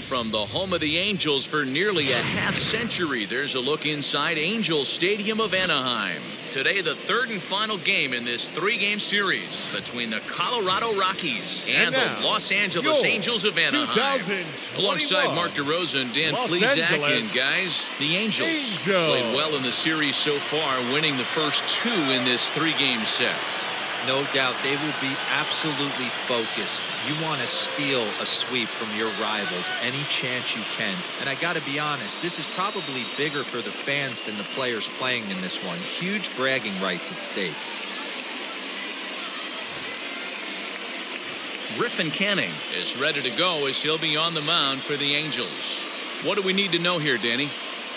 now from the home of the Angels for nearly a half-century. There's a look inside Angels Stadium of Anaheim. Today, the third and final game in this three-game series between the Colorado Rockies and the Los Angeles Angels of Anaheim. Alongside Mark DeRosa and Dan Plesac, and guys, the Angels played well in the series so far, winning the first two in this three-game set. No doubt they will be absolutely focused. You want to steal a sweep from your rivals any chance you can. And I got to be honest, this is probably bigger for the fans than the players playing in this one. Huge bragging rights at stake. Griffin Canning is ready to go as he'll be on the mound for the Angels. What do we need to know here, Danny?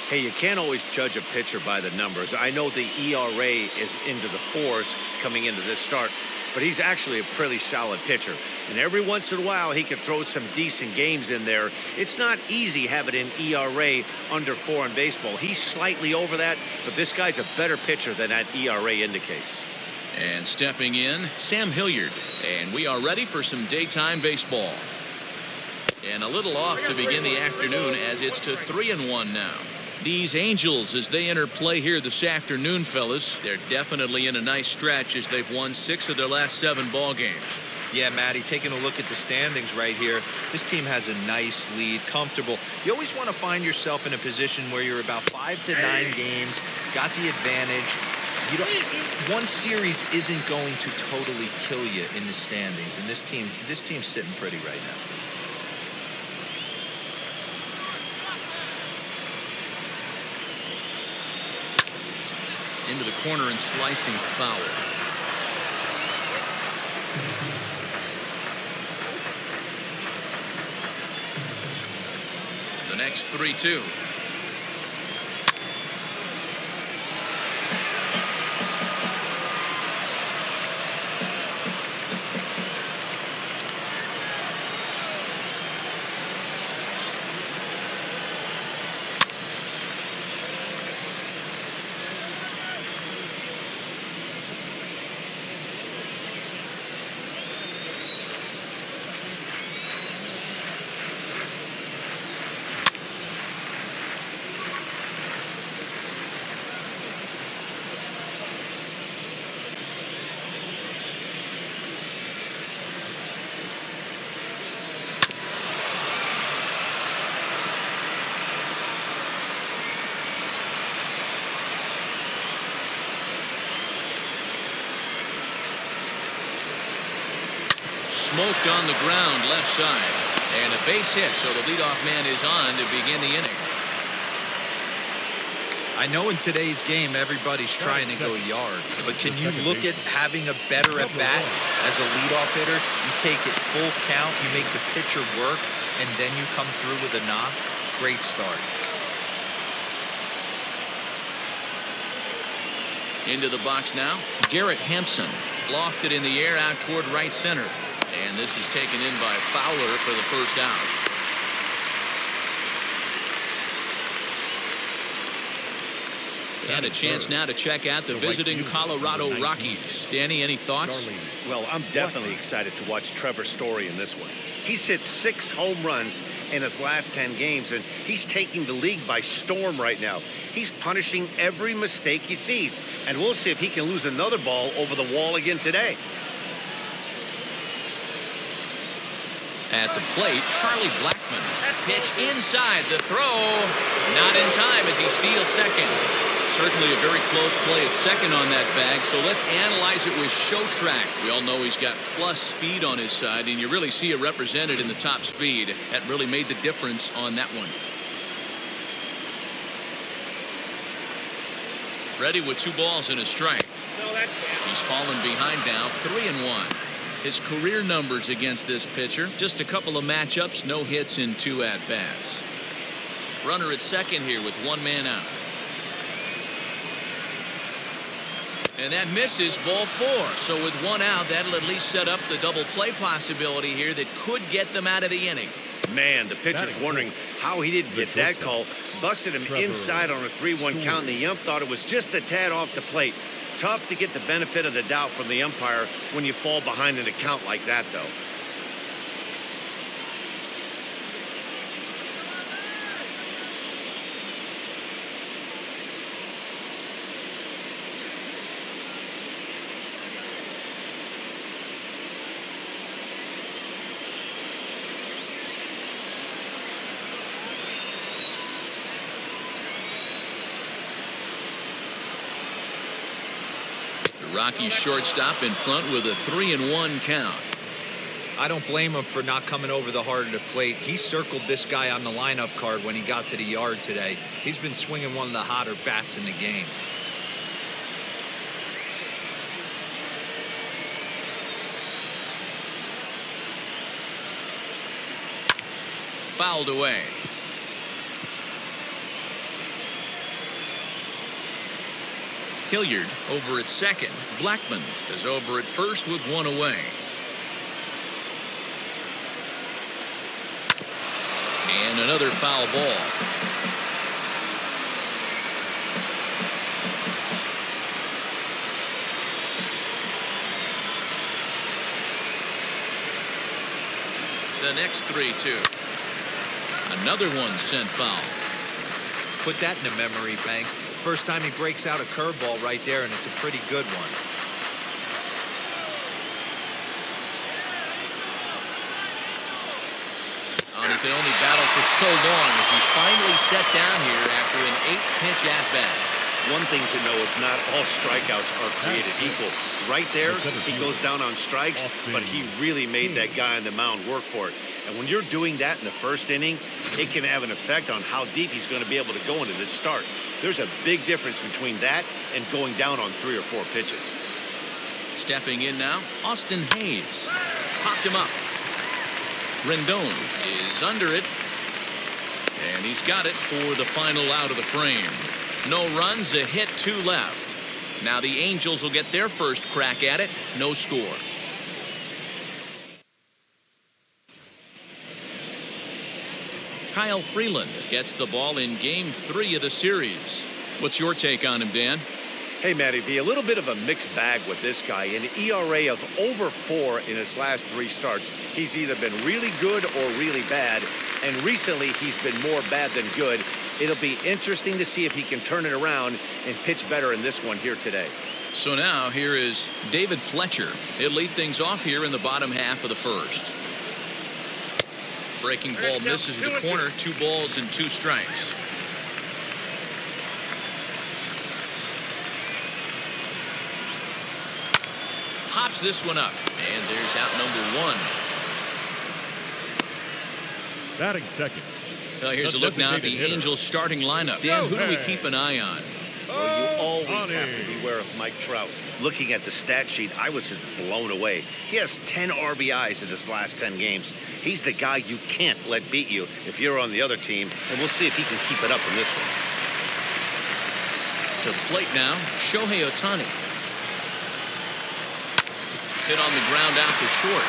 Hey, you can't always judge a pitcher by the numbers. I know the ERA is into the fours coming into this start, but he's actually a pretty solid pitcher. And every once in a while, he can throw some decent games in there. It's not easy having an ERA under 4 in baseball. He's slightly over that, but this guy's a better pitcher than that ERA indicates. And stepping in, Sam Hilliard. And we are ready for some daytime baseball. And a little off to begin the afternoon as it's to 3-1 now. These Angels, as they enter play here this afternoon, fellas, they're definitely in a nice stretch as they've won 6 of their last 7 ball games. Yeah, Matty, taking a look at the standings right here, this team has a nice lead, comfortable. You always want to find yourself in a position where you're about 5 to 9 games, got the advantage. You don't, one series isn't going to totally kill you in the standings, and this team's sitting pretty right now. Into the corner and slicing Fowler. The next 3-2. Smoked on the ground left side. And a base hit, so the leadoff man is on to begin the inning. I know in today's game everybody's trying to go yard, but can you look at having a better at bat as a leadoff hitter? You take it full count, you make the pitcher work, and then you come through with a knock. Great start. Into the box now, Garrett Hampson. Lofted in the air out toward right center. And this is taken in by Fowler for the first out. And a chance now to check out the visiting Colorado Rockies. Danny, any thoughts? Well, I'm definitely excited to watch Trevor Story in this one. He's hit 6 home runs in his last 10 games, and he's taking the league by storm right now. He's punishing every mistake he sees, and we'll see if he can lose another ball over the wall again today. At the plate, Charlie Blackmon. Pitch inside, the throw. Not in time as he steals second. Certainly a very close play at second on that bag, so let's analyze it with Show Track. We all know he's got plus speed on his side, and you really see it represented in the top speed. That really made the difference on that one. Ready with 2 balls and a strike. He's fallen behind now, 3-1. His career numbers against this pitcher, just a couple of matchups, no hits in 2 at-bats. Runner at second here with 1 man out. And that misses, ball 4. So with 1 out, that'll at least set up the double play possibility here that could get them out of the inning. Man, the pitcher's wondering how he didn't get that call. Busted him inside on a 3-1 count, and the ump thought it was just a tad off the plate. Tough to get the benefit of the doubt from the umpire when you fall behind in a count like that, though. Rockies shortstop in front with a 3-1 count. I don't blame him for not coming over the heart of the plate. He circled this guy on the lineup card when he got to the yard today. He's been swinging one of the hotter bats in the game. Fouled away. Hilliard over at second. Blackmon is over at first with one away. And another foul ball. The next 3-2. Another one sent foul. Put that in the memory bank. First time he breaks out a curveball right there, and it's a pretty good one. He can only battle for so long as he's finally set down here after an 8-pitch at-bat. One thing to know is not all strikeouts are created equal. Right there, he goes down on strikes, but he really made that guy on the mound work for it. And when you're doing that in the first inning, it can have an effect on how deep he's going to be able to go into this start. There's a big difference between that and going down on 3 or 4 pitches. Stepping in now, Austin Hayes. Popped him up. Rendon is under it. And he's got it for the final out of the frame. No runs, a hit, 2 left. Now the Angels will get their first crack at it. No score. Kyle Freeland gets the ball in Game 3 of the series. What's your take on him, Dan? Hey, Matty V, a little bit of a mixed bag with this guy. An ERA of over 4 in his last 3 starts. He's either been really good or really bad, and recently he's been more bad than good. It'll be interesting to see if he can turn it around and pitch better in this one here today. So now here is David Fletcher. He'll lead things off here in the bottom half of the first. Breaking ball misses the corner. 2 balls and 2 strikes. Pops this one up, and there's out number 1. Batting second. Well, here's a look now at the Angels starting lineup. Dan, who do we keep an eye on? Well, you always have to beware of Mike Trout. Looking at the stat sheet, I was just blown away. He has 10 RBIs in his last 10 games. He's the guy you can't let beat you if you're on the other team, and we'll see if he can keep it up in this one. To plate now, Shohei Ohtani. Hit on the ground out to short.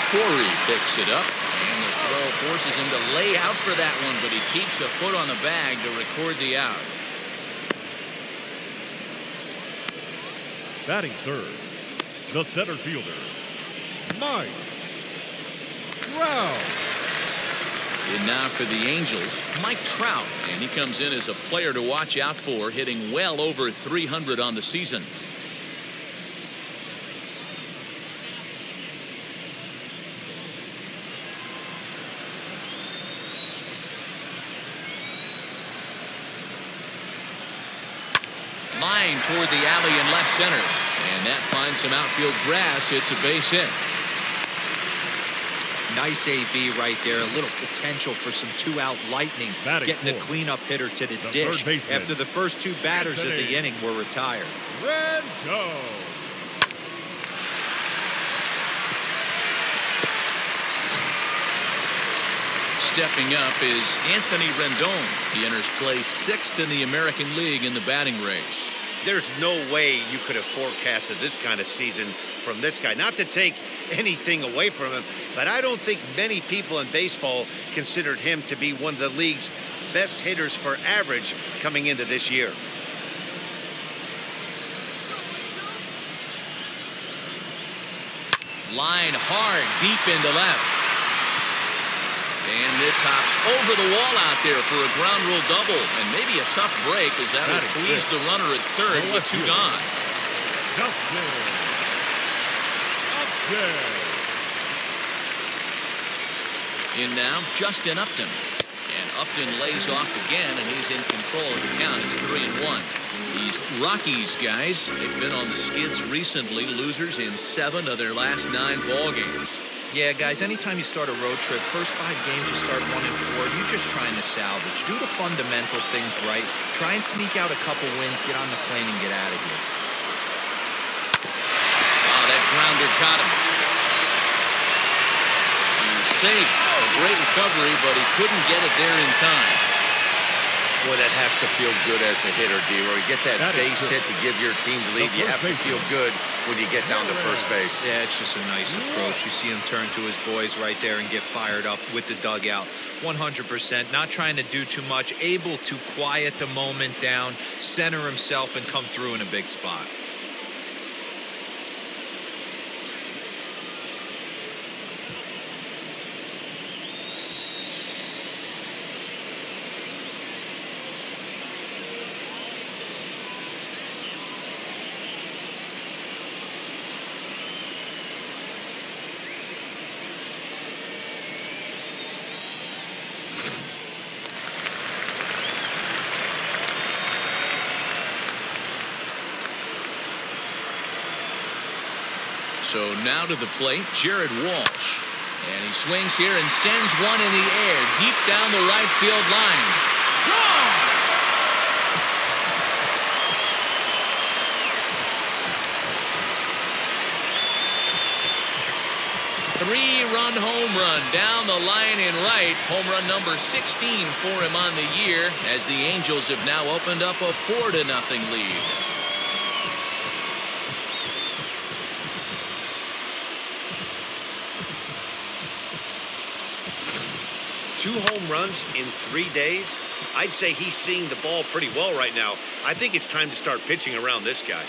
Story picks it up, and the throw forces him to lay out for that one, but he keeps a foot on the bag to record the out. Batting third, the center fielder, Mike Trout. And now for the Angels, Mike Trout, and he comes in as a player to watch out for, hitting well over 300 on the season. Line toward the alley in left center, and that finds some outfield grass. It's a base hit. Nice AB right there. A little potential for some 2-out lightning. Getting a cleanup hitter to the dish after the first 2 batters of the inning were retired. Rendon. Stepping up is Anthony Rendon. He enters play 6th in the American League in the batting race. There's no way you could have forecasted this kind of season from this guy. Not to take anything away from him, but I don't think many people in baseball considered him to be one of the league's best hitters for average coming into this year. Line hard, deep into left. And this hops over the wall out there for a ground rule double. And maybe a tough break as that will freeze the runner at third with 2 gone. In now, Justin Upton. And Upton lays off again, and he's in control of the count. It's 3-1. These Rockies guys, they've been on the skids recently, losers in 7 of their last 9 ball games. Yeah, guys, anytime you start a road trip, first 5 games you start 1-4, you're just trying to salvage. Do the fundamental things right. Try and sneak out a couple wins, get on the plane, and get out of here. Oh, that grounder caught him. He's safe. A great recovery, but he couldn't get it there in time. Boy, that has to feel good as a hitter, D-Roy. You get that base hit to give your team the lead. You have to feel good when you get down to first base. Yeah, it's just a nice approach. You see him turn to his boys right there and get fired up with the dugout. 100%, not trying to do too much, able to quiet the moment down, center himself, and come through in a big spot. So now to the plate, Jared Walsh. And he swings here and sends one in the air, deep down the right field line. Gone! 3-run home run down the line in right. Home run number 16 for him on the year, as the Angels have now opened up a 4-0 lead. Two home runs in 3 days. I'd say he's seeing the ball pretty well right now. I think it's time to start pitching around this guy.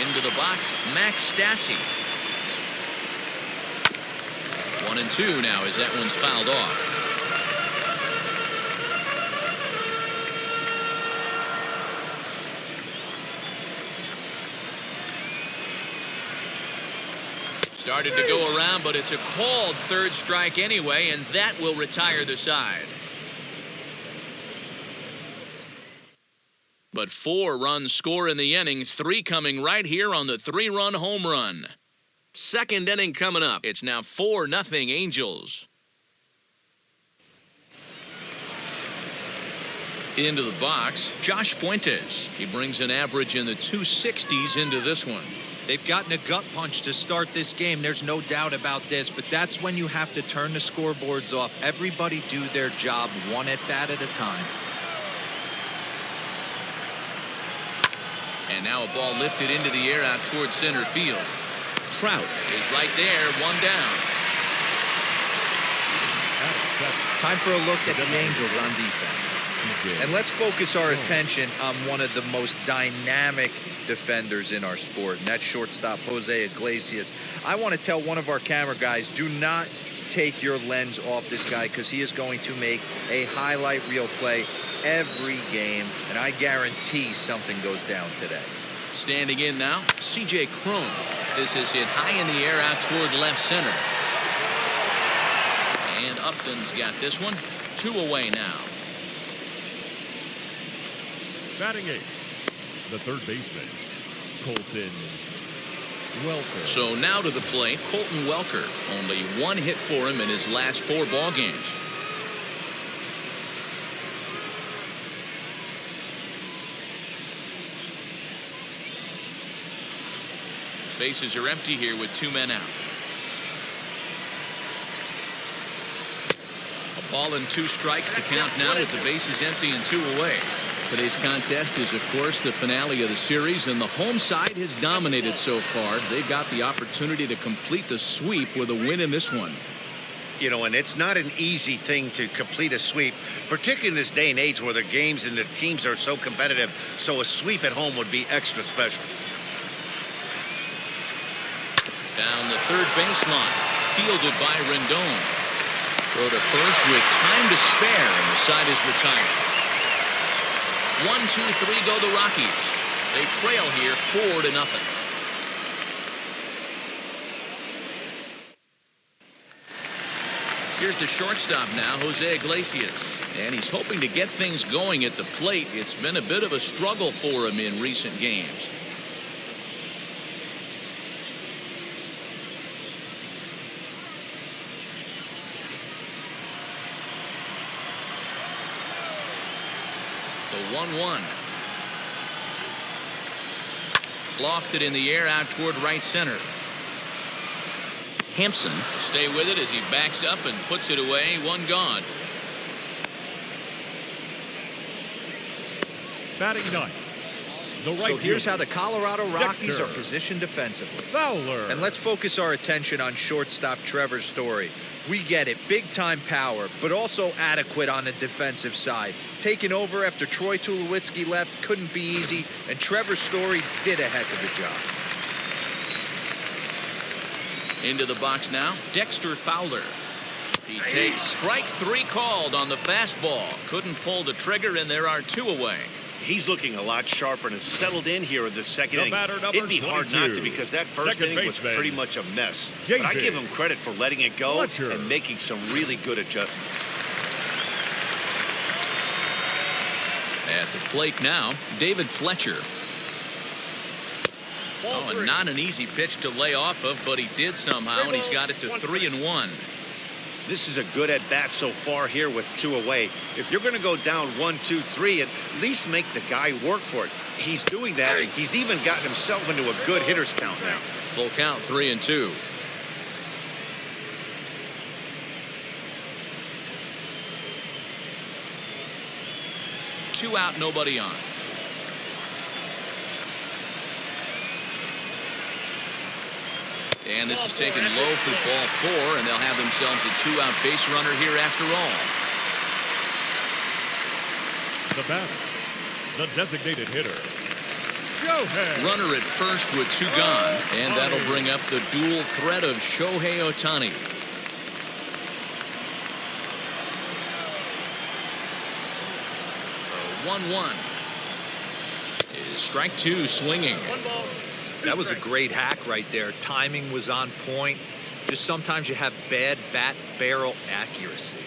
Into the box, Max Stassi. 1-2 now as that one's fouled off. Started to go around, but it's a called third strike anyway, and that will retire the side. But 4 runs score in the inning, 3 coming right here on the 3-run home run. Second inning coming up. It's now 4-0 Angels. Into the box, Josh Fuentes. He brings an average in the 260s into this one. They've gotten a gut punch to start this game. There's no doubt about this, but that's when you have to turn the scoreboards off. Everybody do their job 1 at-bat at a time. And now a ball lifted into the air out towards center field. Trout is right there, 1 down. Time for a look at the Angels on defense. And let's focus our attention on one of the most dynamic defenders in our sport, and that's shortstop Jose Iglesias. I want to tell one of our camera guys, do not take your lens off this guy, because he is going to make a highlight reel play every game, and I guarantee something goes down today. Standing in now, C.J. Cron. This is hit high in the air out toward left center. And Upton's got this one. 2 away now. Batting 8th, the third baseman, Colton Welker. So now to the plate, Colton Welker. Only 1 hit for him in his last 4 ball games. Bases are empty here with 2 men out. A ball and 2 strikes, the count now with the bases empty and 2 away. Today's contest is, of course, the finale of the series, and the home side has dominated so far. They've got the opportunity to complete the sweep with a win in this one. You know, and it's not an easy thing to complete a sweep, particularly in this day and age where the games and the teams are so competitive. So a sweep at home would be extra special. Down the third baseline, fielded by Rendon. Throw to first with time to spare, and the side is retired. 1-2-3 go the Rockies. They trail here 4-0. Here's the shortstop now, Jose Iglesias. And he's hoping to get things going at the plate. It's been a bit of a struggle for him in recent games. The 1-1. Lofted in the air out toward right center. Hampson stay with it as he backs up and puts it away. One gone. Batting ninth, the right So here's how fielder, the Colorado Rockies Dexter are positioned defensively. Fowler. And let's focus our attention on shortstop Trevor's Story. We get it, big-time power, but also adequate on the defensive side. Taking over after Troy Tulowitzki left couldn't be easy, and Trevor Story did a heck of a job. Into the box now, Dexter Fowler. He takes strike 3 called on the fastball. Couldn't pull the trigger, and there are 2 away. He's looking a lot sharper and has settled in here in the second The inning. batter, number It'd be hard not 22. to because that first Second inning was baseman, pretty much a mess. But I David give him credit for letting it go Fletcher. and making some really good adjustments. At the plate now, David Fletcher. Oh, and not an easy pitch to lay off of, but he did somehow, and he's got it to 3-1. This is a good at-bat so far here with 2 away. If you're going to go down 1, 2, 3, at least make the guy work for it. He's doing that, and he's even gotten himself into a good hitter's count now. Full count, 3-2. Two out, nobody on. And this is taken low for ball 4, and they'll have themselves a 2-out base runner here after all. The batter, the designated hitter, Shohei. Runner at first with 2 gone, and that'll bring up the dual threat of Shohei Ohtani. The 1-1 is strike 2 swinging. That was a great hack right there. Timing was on point. Just sometimes you have bad bat barrel accuracy.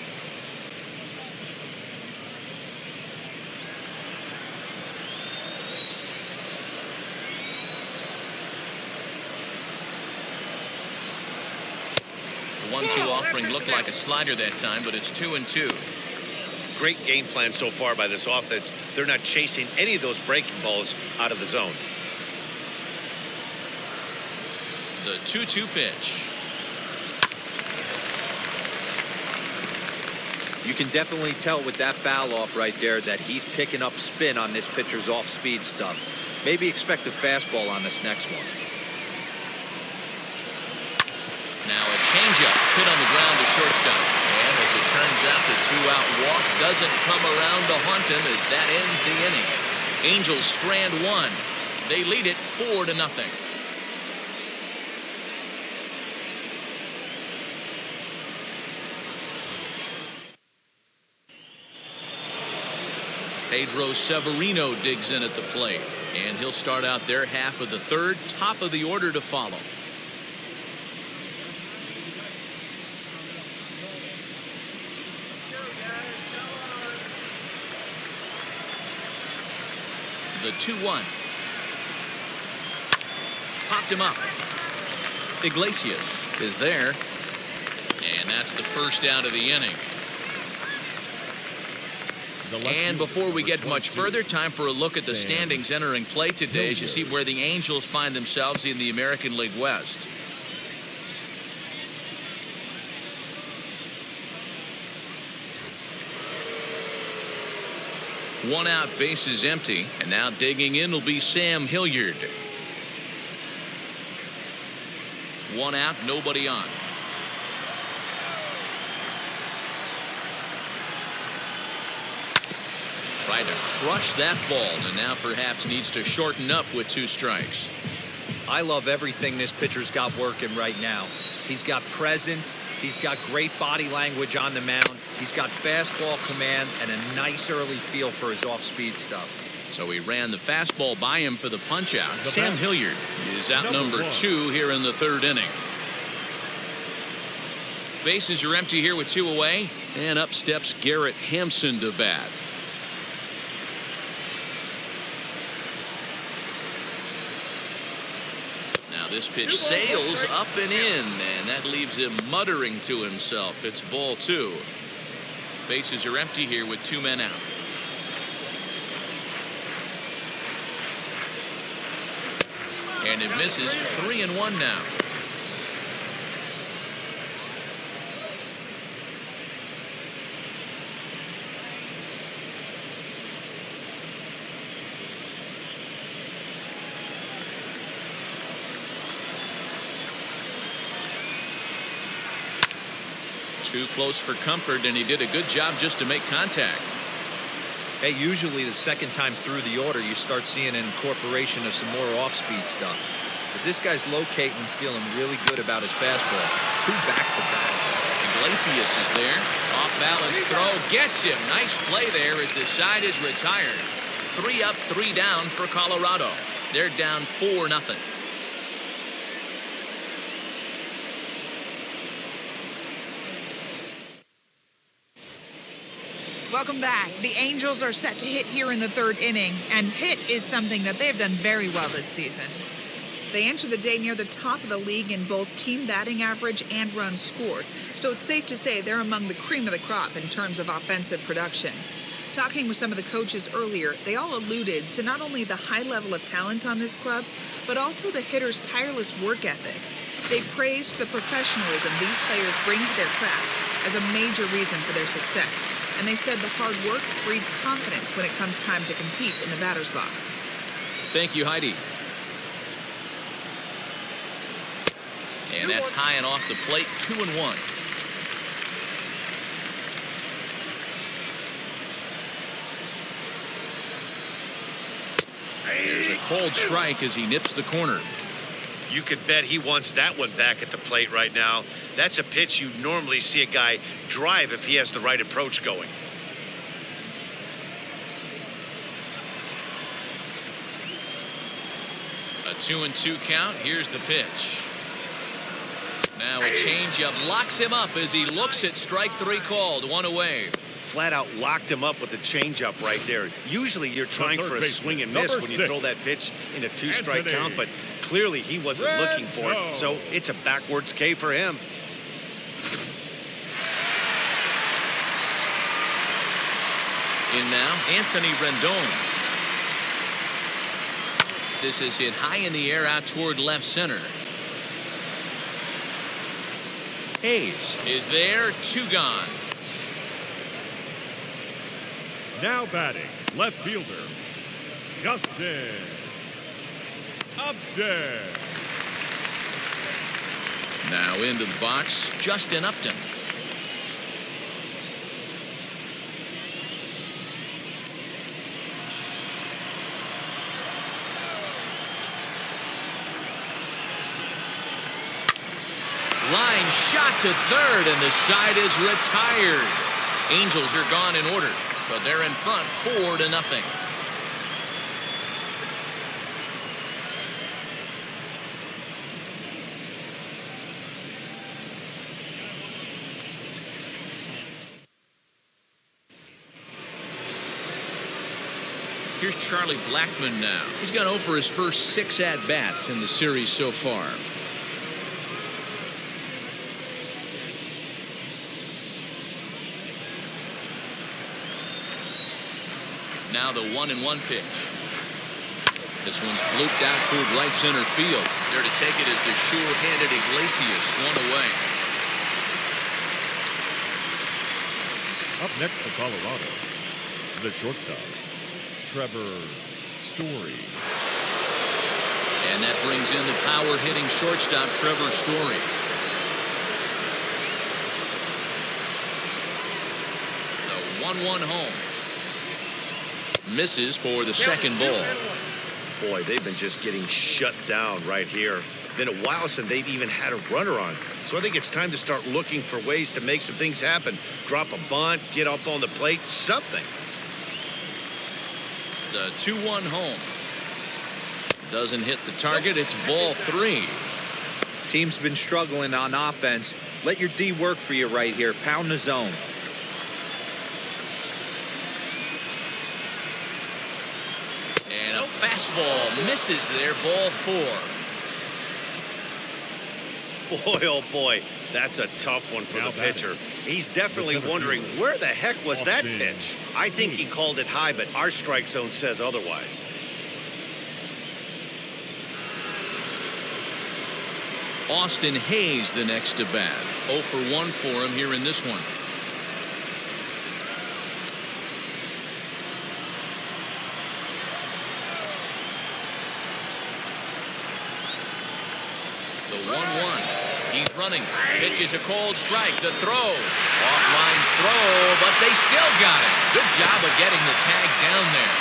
The 1-2 offering looked like a slider that time, but it's 2-2. Great game plan so far by this offense. They're not chasing any of those breaking balls out of the zone. The 2-2 pitch. You can definitely tell with that foul off right there that he's picking up spin on this pitcher's off-speed stuff. Maybe expect a fastball on this next one. Now a changeup hit on the ground to shortstop. And as it turns out, the 2-out walk doesn't come around to haunt him as that ends the inning. Angels strand 1. They lead it 4-0. Pedro Severino digs in at the plate, and he'll start out their half of the 3rd, top of the order to follow. The 2-1. Popped him up. Iglesias is there, and that's the first out of the inning. And before we get much further, time for a look at the standings entering play today as you see where the Angels find themselves in the American League West. One out, base is empty, and now digging in will be Sam Hilliard. 1 out, nobody on. Tried to crush that ball, and now perhaps needs to shorten up with 2 strikes. I love everything this pitcher's got working right now. He's got presence. He's got great body language on the mound. He's got fastball command and a nice early feel for his off-speed stuff. So he ran the fastball by him for the punch-out. Sam Hilliard is out number 2 here in the 3rd inning. Bases are empty here with 2 away. And up steps Garrett Hampson to bat. Now this pitch sails up and in, and that leaves him muttering to himself. It's ball 2. Bases are empty here with 2 men out. And it misses. 3-1 now. Too close for comfort, and he did a good job just to make contact. Hey, usually the second time through the order, you start seeing an incorporation of some more off-speed stuff. But this guy's locating, feeling really good about his fastball. 2 back-to-back. Iglesias is there. Off-balance throw gets him. Nice play there as the side is retired. 3 up, 3 down for Colorado. They're down 4-0. Welcome back. The Angels are set to hit here in the 3rd inning, and hit is something that they've done very well this season. They enter the day near the top of the league in both team batting average and runs scored, so it's safe to say they're among the cream of the crop in terms of offensive production. Talking with some of the coaches earlier, they all alluded to not only the high level of talent on this club, but also the hitters' tireless work ethic. They praised the professionalism these players bring to their craft as a major reason for their success, and they said the hard work breeds confidence when it comes time to compete in the batter's box. Thank you, Heidi. And that's high and off the plate. 2-1. There's a cold strike as he nips the corner. You could bet he wants that one back at the plate right now. That's a pitch you normally see a guy drive if he has the right approach going. A 2-2 count. Here's the pitch. Now a changeup locks him up as he looks at strike 3 called. 1 away. Flat out locked him up with the changeup right there. Usually you're trying for a swing and miss when you throw that pitch in a 2-strike count, but clearly he wasn't looking for it, so it's a backwards K for him. In now, Anthony Rendon. This is hit high in the air out toward left center. Hayes is there. 2 gone. Now batting, left fielder, Justin Upton. Now into the box, Justin Upton. Line shot to third, and the side is retired. Angels are gone in order, but they're in front 4-0. Here's Charlie Blackmon now. He's gone 0 for his first 6 at-bats in the series so far. Now the 1-1 pitch. This one's blooped out toward right center field. There to take it is the sure-handed Iglesias. 1 away. Up next for Colorado, the shortstop, Trevor Story. And that brings in the power-hitting shortstop, Trevor Story. The 1-1 home. Misses for the second ball. Boy, they've been just getting shut down right here. Been a while since they've even had a runner on. So I think it's time to start looking for ways to make some things happen. Drop a bunt, get up on the plate, something. The 2-1 home. Doesn't hit the target. It's ball 3. Team's been struggling on offense. Let your D work for you right here. Pound the zone. And a fastball misses there, ball 4. Boy, oh boy, that's a tough one for the pitcher. He's definitely wondering, where the heck was that pitch? I think he called it high, but our strike zone says otherwise. Austin Hayes the next to bat. 0 for 1 for him here in this one. The 1-1. He's running. Pitch is a cold strike. The throw. Offline throw, but they still got it. Good job of getting the tag down there.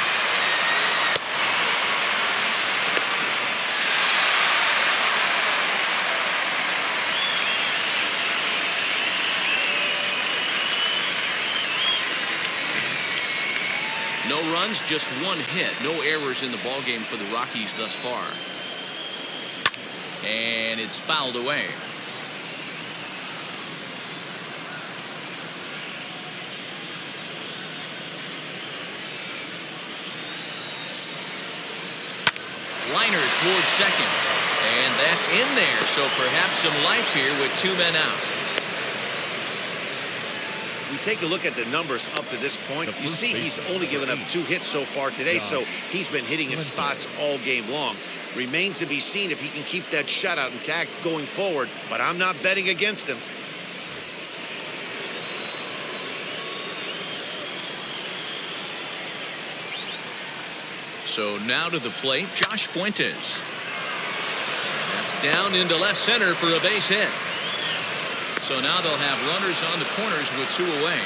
No runs, just 1 hit. No errors in the ballgame for the Rockies thus far. And it's fouled away. Liner towards second. And that's in there, so perhaps some life here with 2 men out. We take a look at the numbers up to this point. You see he's only given up 2 hits so far today, so he's been hitting his spots all game long. Remains to be seen if he can keep that shutout intact going forward, but I'm not betting against him. So now to the plate, Josh Fuentes. That's down into left center for a base hit. So now they'll have runners on the corners with 2 away.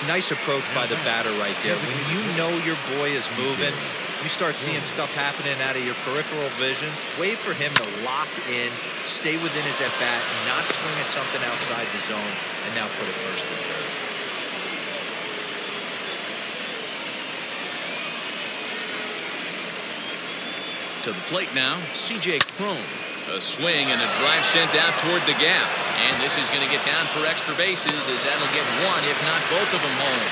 Nice approach by the batter right there. When you know your boy is moving, you start seeing stuff happening out of your peripheral vision. Wait for him to lock in, stay within his at-bat, not swing at something outside the zone, and now put it first and third. To the plate now, C.J. Cron. A swing and a drive sent out toward the gap. And this is going to get down for extra bases as that'll get 1, if not both of them home.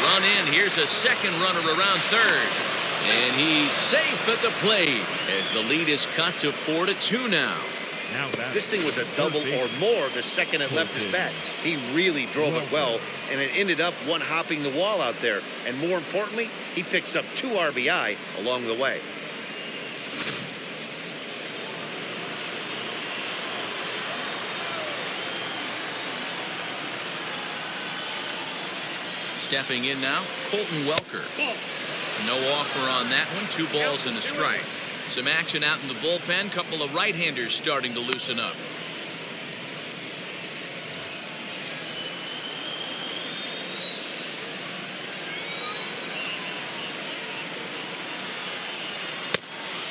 Run in. Here's a second runner around third. And he's safe at the plate as the lead is cut to 4-2 now. This thing was a double or more the second it left his bat. He really drove it well, and it ended up one-hopping the wall out there. And more importantly, he picks up 2 RBI along the way. Stepping in now, Colton Welker. No offer on that one. 2 balls and a strike. Some action out in the bullpen. Couple of right-handers starting to loosen up.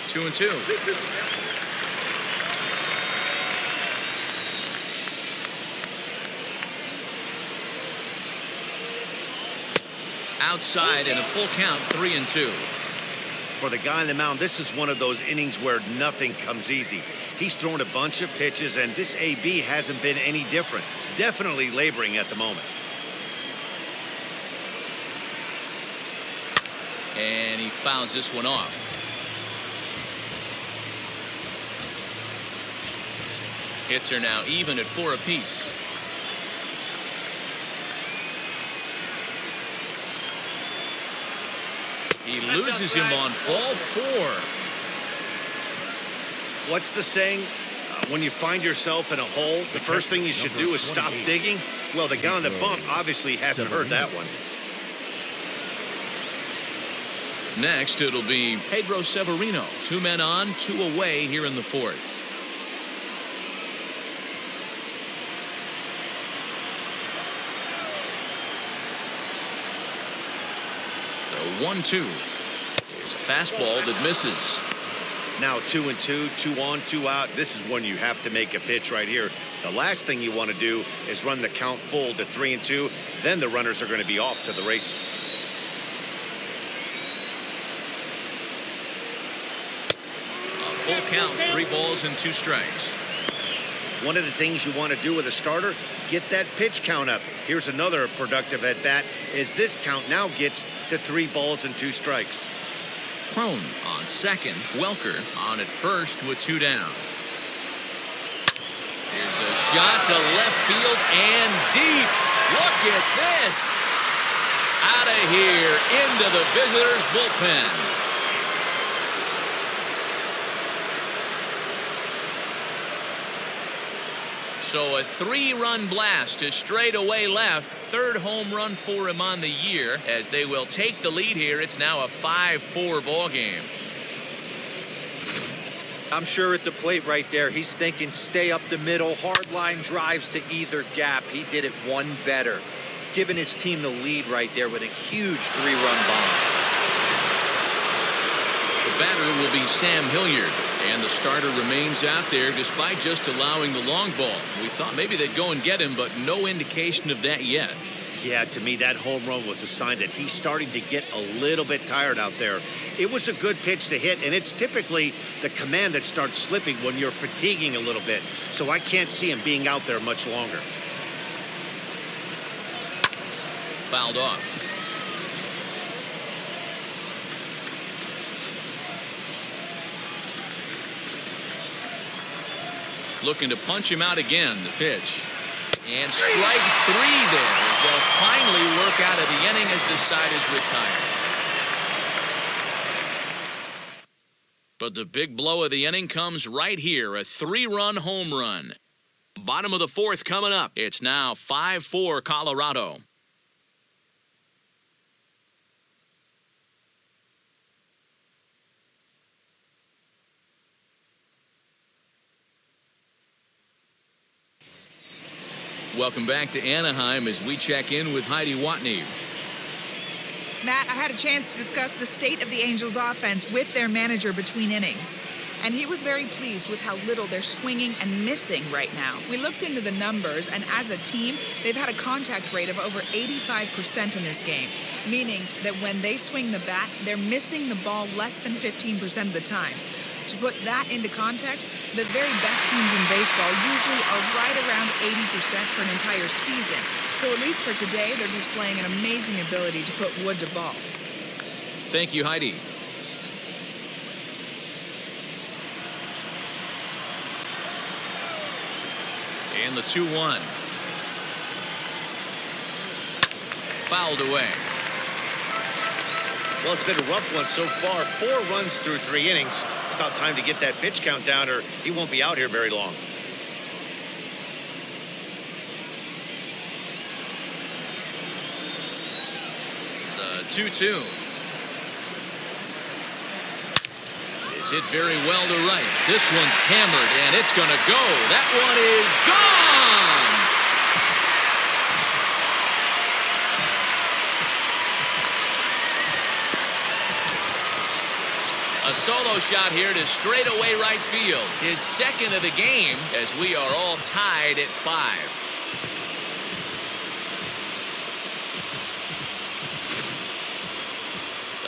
Two and two. Outside and a full count, 3-2. For the guy on the mound, this is one of those innings where nothing comes easy. He's thrown a bunch of pitches, and this AB hasn't been any different. Definitely laboring at the moment. And he fouls this one off. Hits are now even at 4 apiece. He loses him on ball 4. What's the saying? When you find yourself in a hole, the first thing you should do is stop digging. Well, the guy on the bump obviously hasn't heard that one. Next, it'll be Pedro Severino. 2 men on, 2 away here in the 4th. The 1-2 is a fastball that misses. Now 2-2, 2 on, 2 out. This is when you have to make a pitch right here. The last thing you want to do is run the count full to 3-2. Then the runners are going to be off to the races. A full count, 3 balls and 2 strikes. One of the things you want to do with a starter, get that pitch count up. Here's another productive at bat, as this count now gets to 3 balls and 2 strikes. Crone on second. Welker on at first with 2 down. Here's a shot to left field and deep. Look at this. Out of here into the visitors' bullpen. So a 3-run blast to straightaway left. 3rd home run for him on the year. As they will take the lead here, it's now a 5-4 ball game. I'm sure at the plate right there, he's thinking stay up the middle, hard line drives to either gap. He did it one better, giving his team the lead right there with a huge 3-run bomb. The batter will be Sam Hilliard, and the starter remains out there despite just allowing the long ball. We thought maybe they'd go and get him, but no indication of that yet. Yeah, to me, that home run was a sign that he's starting to get a little bit tired out there. It was a good pitch to hit, and it's typically the command that starts slipping when you're fatiguing a little bit. So I can't see him being out there much longer. Fouled off. Looking to punch him out again, the pitch. And strike 3 there as they'll finally work out of the inning as the side is retired. But the big blow of the inning comes right here, a 3-run home run. Bottom of the 4th coming up. It's now 5-4 Colorado. Welcome back to Anaheim as we check in with Heidi Watney. Matt, I had a chance to discuss the state of the Angels offense with their manager between innings. And he was very pleased with how little they're swinging and missing right now. We looked into the numbers, and as a team, they've had a contact rate of over 85% in this game, meaning that when they swing the bat, they're missing the ball less than 15% of the time. To put that into context, the very best teams in baseball usually are right around 80% for an entire season. So at least for today, they're displaying an amazing ability to put wood to ball. Thank you, Heidi. And the 2-1. Fouled away. Well, it's been a rough one so far. 4 runs through 3 innings. It's about time to get that pitch count down or he won't be out here very long. The 2-2. Is hit very well to right. This one's hammered, and it's going to go. That one is gone! A solo shot here to straightaway right field. His 2nd of the game as we are all tied at 5.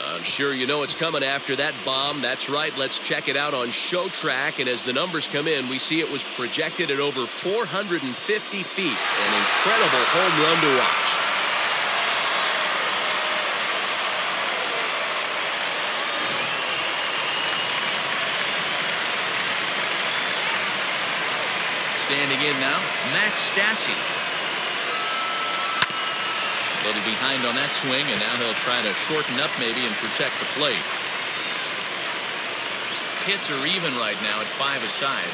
I'm sure you know it's coming after that bomb. That's right. Let's check it out on Show Track. And as the numbers come in, we see it was projected at over 450 feet. An incredible home run to watch. Standing in now, Max Stassi. A little behind on that swing, and now he'll try to shorten up maybe and protect the plate. Hits are even right now at 5 aside.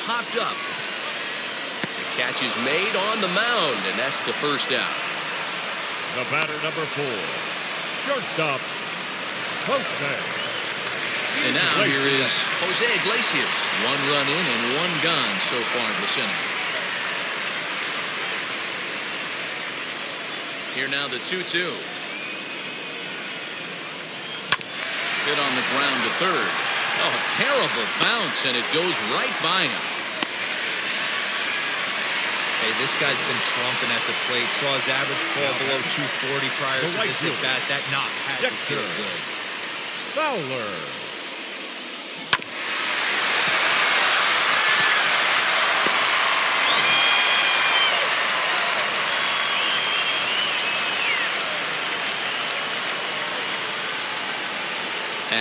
Hopped up. The catch is made on the mound, and that's the first out. The batter, number 4, shortstop, Fuentes. And now here is Jose Iglesias. 1 run in and 1 gone so far this inning. Here now the 2-2. Hit on the ground to third. Oh, a terrible bounce, and it goes right by him. Hey, this guy's been slumping at the plate. Saw his average fall below 240 prior to this at bat. That knock had to feel good. Fowler.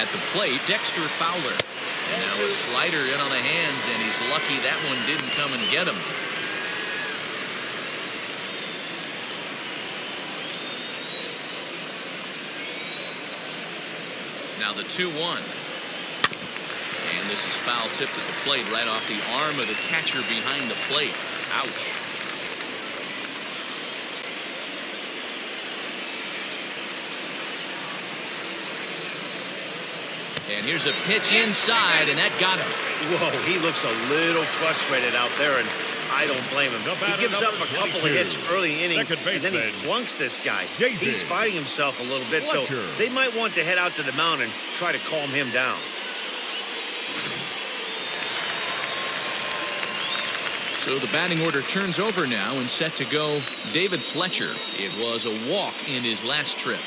At the plate, Dexter Fowler. And now a slider in on the hands, and he's lucky that one didn't come and get him. Now the 2-1. And this is foul tipped at the plate right off the arm of the catcher behind the plate. Ouch. And here's a pitch inside, and that got him. Whoa, he looks a little frustrated out there, and I don't blame him. He gives up a couple of hits early inning, and then he flunks this guy. He's fighting himself a little bit, so they might want to head out to the mound and try to calm him down. So the batting order turns over now, and set to go David Fletcher. It was a walk in his last trip.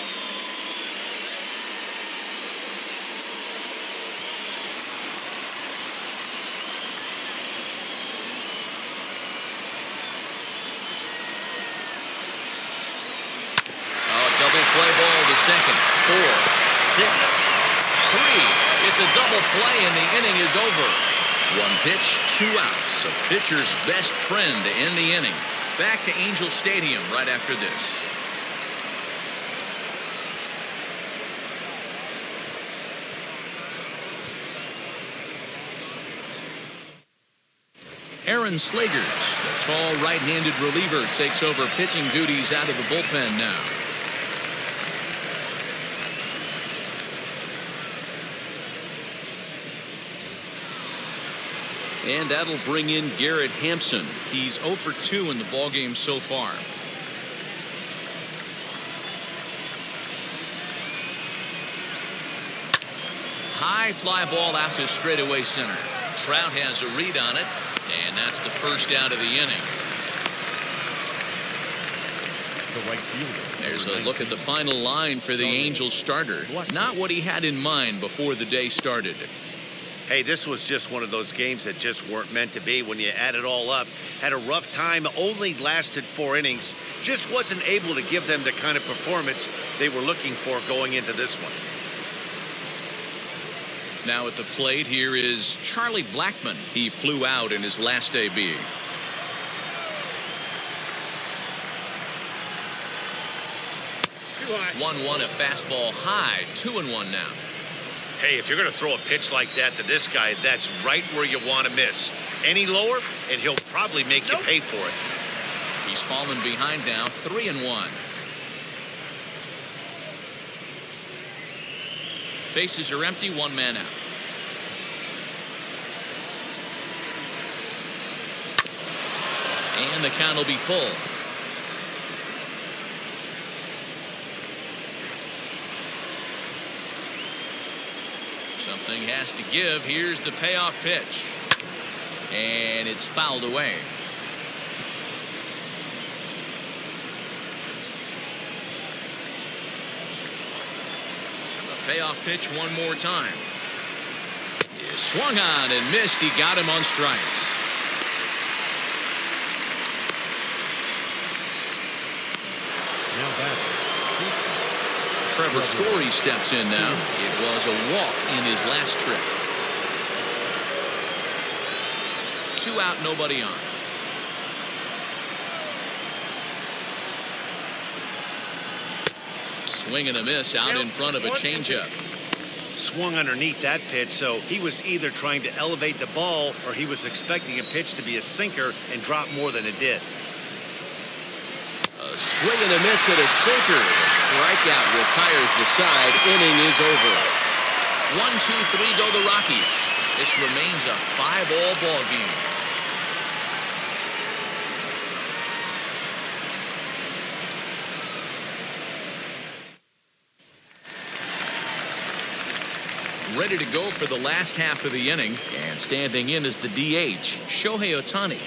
Play ball to second. 4, 6, 3. It's a double play, and the inning is over. 1 pitch, 2 outs. A pitcher's best friend to end the inning. Back to Angel Stadium right after this. Aaron Slagers, the tall right-handed reliever, takes over pitching duties out of the bullpen now. And that'll bring in Garrett Hampson. He's 0 for 2 in the ballgame so far. High fly ball out to straightaway center. Trout has a read on it, and that's the first out of the inning. The right fielder. There's a look at the final line for the Angels starter. Not what he had in mind before the day started. Hey, this was just one of those games that just weren't meant to be when you add it all up. Had a rough time, only lasted 4 innings. Just wasn't able to give them the kind of performance they were looking for going into this one. Now at the plate, here is Charlie Blackmon. He flew out in his last AB. One a fastball high, 2-1 now. Hey, if you're going to throw a pitch like that to this guy, that's right where you want to miss. Any lower, and he'll probably make you pay for it. He's fallen behind now, 3-1. Bases are empty, 1 man out. And the count will be full. Something has to give. Here's the payoff pitch. And it's fouled away. The payoff pitch one more time. He swung on and missed. He got him on strikes. Now back. Trevor Story steps in now. It was a walk in his last trip. 2 out, nobody on. Swing and a miss out in front of a changeup. Swung underneath that pitch, so he was either trying to elevate the ball or he was expecting a pitch to be a sinker and drop more than it did. A swing and a miss at a sinker. The strikeout retires the side. Inning is over. 1-2-3 go the Rockies. This remains a 5-all ball game. Ready to go for the last half of the inning, and standing in is the DH, Shohei Ohtani.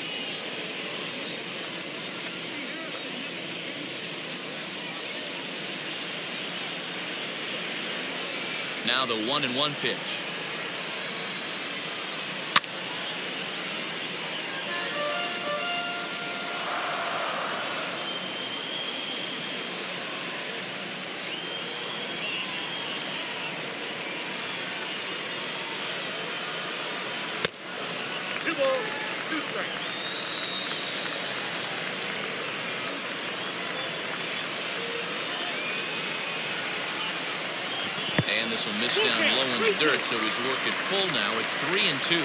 Now the 1-1 pitch. balls, 2 strikes. And this will miss down low in the dirt, so he's working full now at 3-2.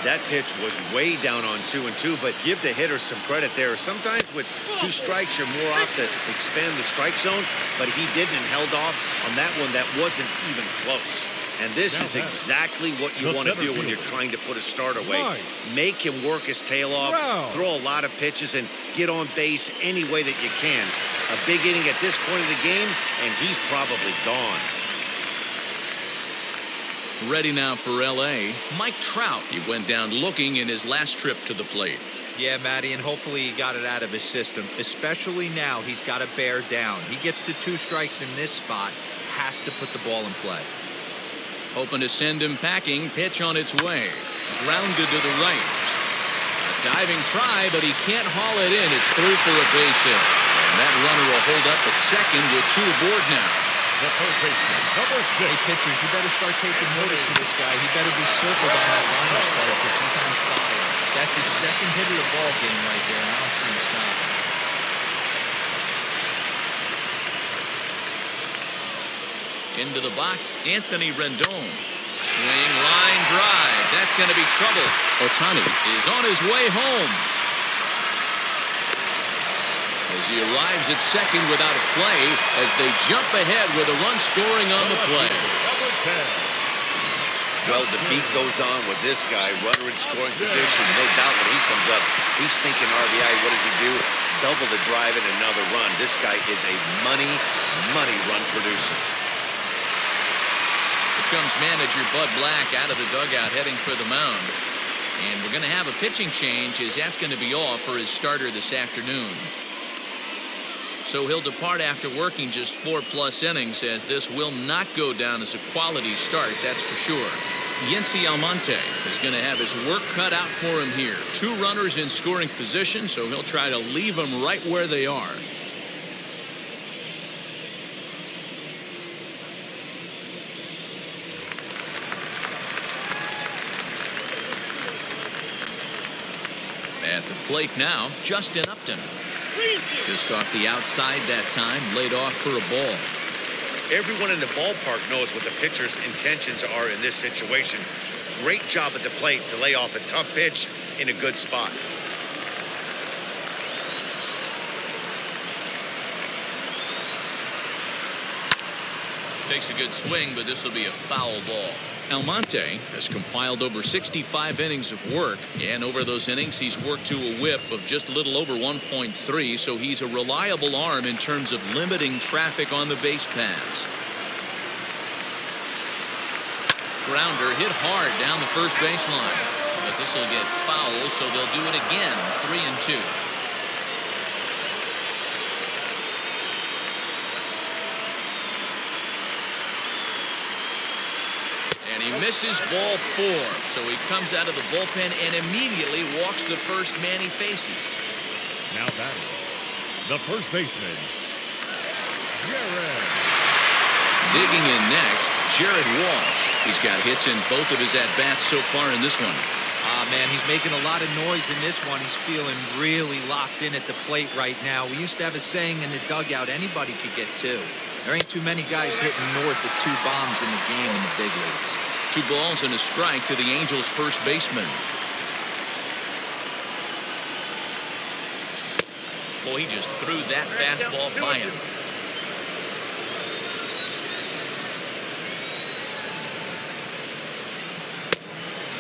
That pitch was way down on 2-2, but give the hitter some credit there. Sometimes with 2 strikes, you're more off to expand the strike zone, but he didn't and held off on that one that wasn't even close. And this is exactly what you want to do when you're trying to put a start away. Make him work his tail off, throw a lot of pitches, and get on base any way that you can. A big inning at this point of the game, and he's probably gone. Ready now for L.A., Mike Trout. He went down looking in his last trip to the plate. Yeah, Matty, and hopefully he got it out of his system. Especially now, he's got to bear down. He gets the 2 strikes in this spot, has to put the ball in play. Hoping to send him packing, pitch on its way. Grounded to the right. A diving try, but he can't haul it in. It's through for a base hit. And that runner will hold up at second with 2 aboard now. The first baseman, number 6. Hey, pitchers, you better start taking notice of this guy. He better be circled on that lineup card because he's on fire. That's his second hit of the ball game right there, and I don't see him stopping. Into the box, Anthony Rendon. Swing, line drive. That's going to be trouble. Ohtani is on his way home. As he arrives at second without a play, as they jump ahead with a run scoring on the play. Well, the beat goes on with this guy, runner in scoring position. No doubt when he comes up, he's thinking RBI. What does he do? Double the drive and another run. This guy is a money run producer. Here comes manager Bud Black out of the dugout heading for the mound. And we're going to have a pitching change as that's going to be off for his starter this afternoon. So he'll depart after working just 4+ innings, as this will not go down as a quality start, that's for sure. Yency Almonte is going to have his work cut out for him here. 2 runners in scoring position, so he'll try to leave them right where they are. At the plate now, Justin Upton. Just off the outside that time, laid off for a ball. Everyone in the ballpark knows what the pitcher's intentions are in this situation. Great job at the plate to lay off a tough pitch in a good spot. Takes a good swing, but this will be a foul ball. Almonte has compiled over 65 innings of work, and over those innings he's worked to a whip of just a little over 1.3, so he's a reliable arm in terms of limiting traffic on the base paths. Grounder hit hard down the first baseline, but this will get foul, so they'll do it again. 3-2. And he misses ball 4, so he comes out of the bullpen and immediately walks the first man he faces. Now batting, the first baseman, Jared. Digging in next, Jared Walsh. He's got hits in both of his at-bats so far in this one. Man, he's making a lot of noise in this one. He's feeling really locked in at the plate right now. We used to have a saying in the dugout, anybody could get 2. There ain't too many guys hitting north of 2 bombs in the game in the big leagues. 2 balls and a strike to the Angels' first baseman. Boy, he just threw that fastball by him.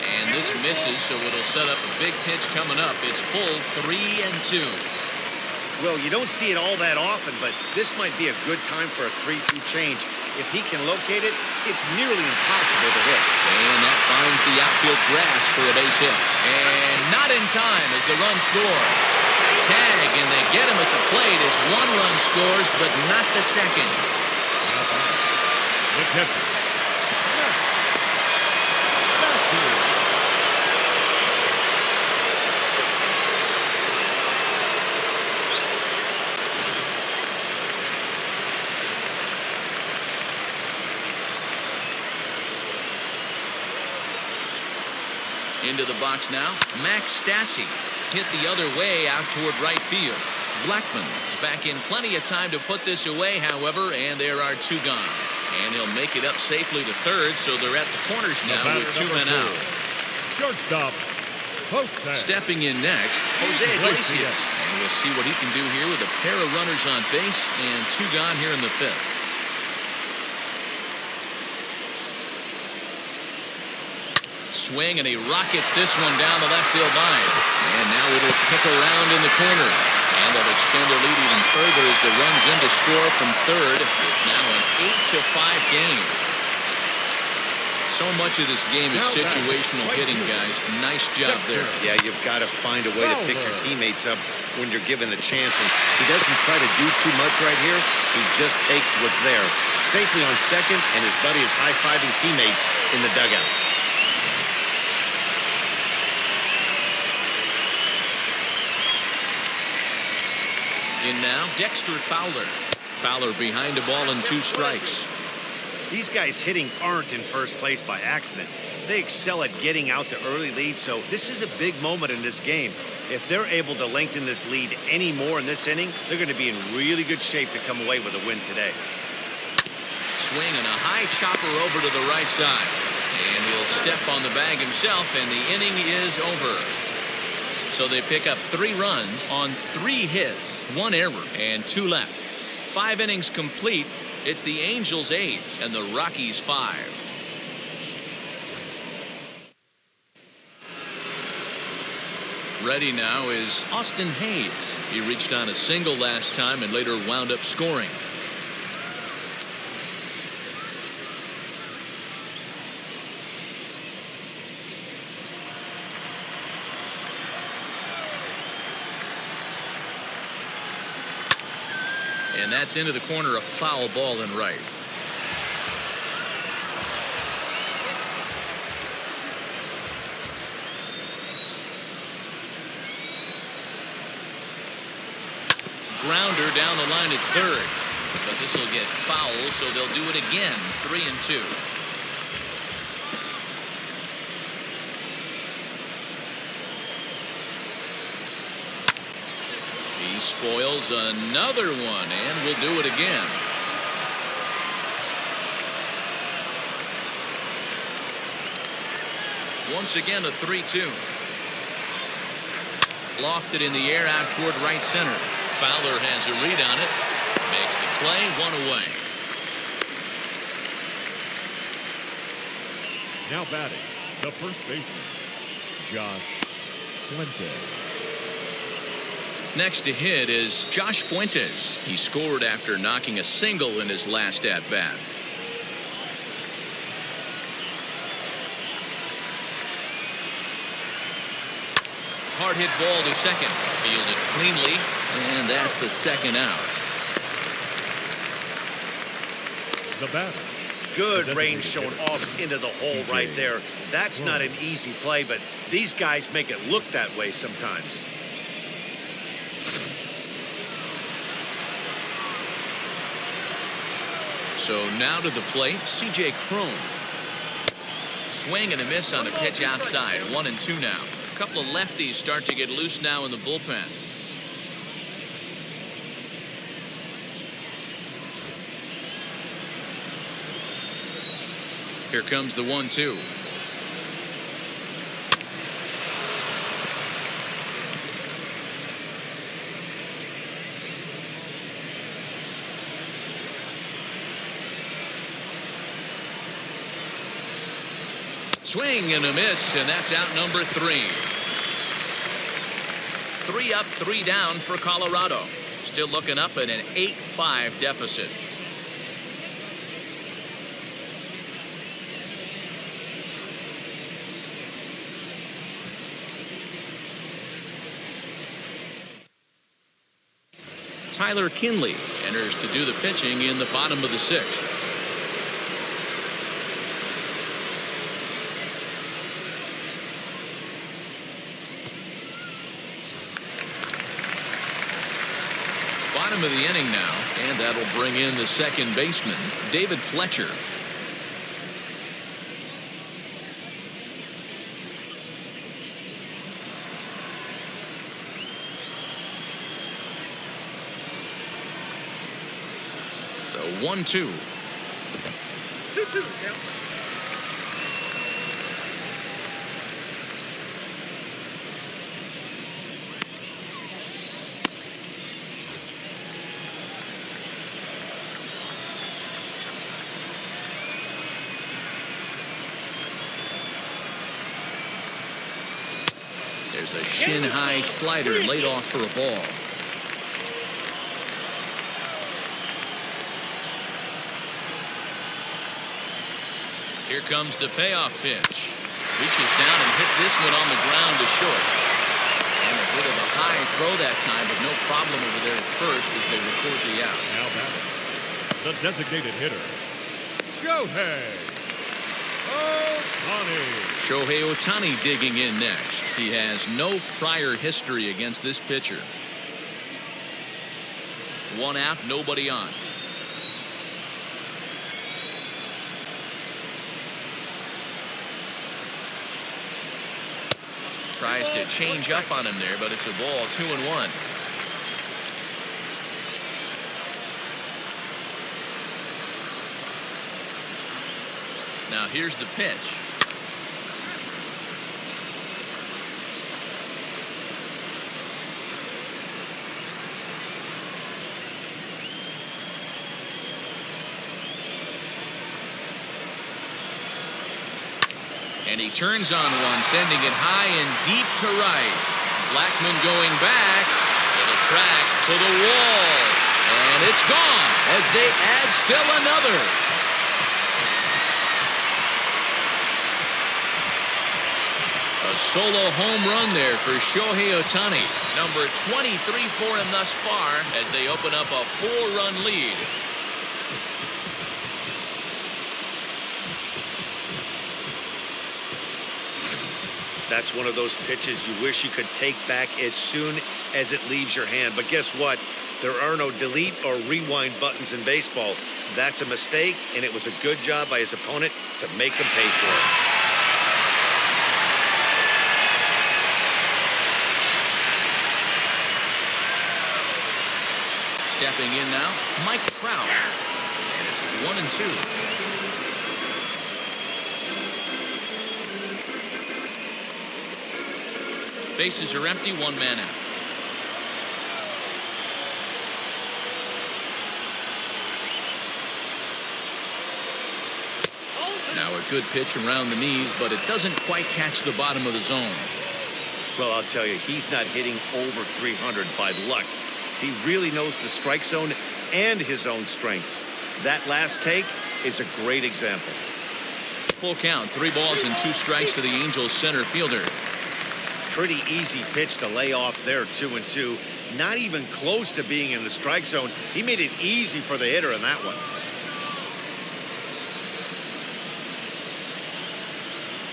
And this misses, so it'll set up a big pitch coming up. It's full 3-2. Well, you don't see it all that often, but this might be a good time for a 3-2 change. If he can locate it, it's nearly impossible to hit. And that finds the outfield grass for a base hit. And not in time as the run scores. Tag, and they get him at the plate as 1 run scores, but not the second. The catcher. Into the box now, Max Stassi. Hit the other way out toward right field. Blackmon is back in plenty of time to put this away, however, and there are two gone. And he'll make it up safely to third, so they're at the corners now with two men out. Shortstop, Fuentes. Stepping in next, Jose Iglesias. And we'll see what he can do here with a pair of runners on base and two gone here in the fifth. Swing, and he rockets this one down the left field line. And now it'll kick around in the corner. And they'll extend their lead even further as the runs in to score from third. It's now an 8-5 game. So much of this game is situational hitting, guys. Nice job there. Yeah, you've got to find a way to pick your teammates up when you're given the chance. And he doesn't try to do too much right here. He just takes what's there. Safely on second, and his buddy is high-fiving teammates in the dugout. In now, Dexter Fowler. Fowler behind a ball and two strikes. These guys hitting aren't in first place by accident. They excel at getting out to early leads, so this is a big moment in this game. If they're able to lengthen this lead any more in this inning, they're going to be in really good shape to come away with a win today. Swing and a high chopper over to the right side. And he'll step on the bag himself, and the inning is over. So they pick up 3 runs on 3 hits, 1 error, and 2 left. 5 innings complete. It's the Angels 8 and the Rockies 5. Ready now is Austin Hayes. He reached on a single last time and later wound up scoring. And that's into the corner, a foul ball in right. Grounder down the line at third. But this will get foul, so they'll do it again. 3-2. He spoils another one, and will do it again. Once again, a 3-2. Lofted in the air out toward right center. Fowler has a read on it. Makes the play, 1 away. Now batting, the first baseman, Josh Fuentes. Next to hit is Josh Fuentes. He scored after knocking a single in his last at-bat. Hard hit ball to second. Fielded cleanly, and that's the second out. The batter. Good range shown off into the hole right there. That's not an easy play, but these guys make it look that way sometimes. So now to the plate, C.J. Cron. Swing and a miss on a pitch outside. 1-2 now. A couple of lefties start to get loose now in the bullpen. Here comes the 1-2. Swing and a miss, and that's out number 3. 3 up, 3 down for Colorado. Still looking up at an 8-5 deficit. Tyler Kinley enters to do the pitching in the bottom of the 6th. Bottom of the inning now, and that'll bring in the second baseman, David Fletcher. 1-2. There's a shin-high slider laid off for a ball. Here comes the payoff pitch. Reaches down and hits this one on the ground to short. And a bit of a high throw that time, but no problem over there at first as they record the out. Now batting, the designated hitter, Shohei Ohtani. Shohei Ohtani digging in next. He has no prior history against this pitcher. 1 out, nobody on. Tries to change up on him there, but it's a ball, 2-1. Now here's the pitch. And he turns on one, sending it high and deep to right. Blackmon going back to the track, to the wall. And it's gone as they add still another. A solo home run there for Shohei Ohtani. Number 23 for him thus far as they open up a 4-run lead. That's one of those pitches you wish you could take back as soon as it leaves your hand. But guess what? There are no delete or rewind buttons in baseball. That's a mistake, and it was a good job by his opponent to make him pay for it. Stepping in now, Mike Trout. And it's 1-2. Bases are empty, 1 man out. Now a good pitch around the knees, but it doesn't quite catch the bottom of the zone. Well, I'll tell you, he's not hitting over 300 by luck. He really knows the strike zone and his own strengths. That last take is a great example. Full count, 3 balls and 2 strikes to the Angels center fielder. Pretty easy pitch to lay off there, 2-2. Not even close to being in the strike zone. He made it easy for the hitter in that one.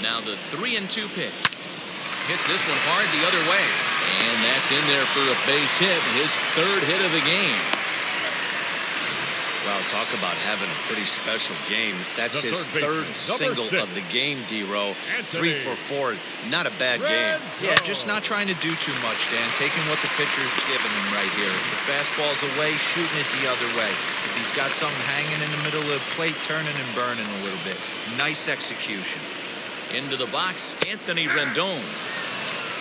Now the 3-2 pitch. Hits this one hard the other way. And that's in there for a base hit, his 3rd hit of the game. Wow, talk about having a pretty special game. That's his 3rd single of the game, D-Row. 3 for 4. Not a bad game. Yeah, just not trying to do too much, Dan. Taking what the pitcher's giving him right here. If the fastball's away, shooting it the other way. If he's got something hanging in the middle of the plate, turning and burning a little bit. Nice execution. Into the box, Anthony Rendon.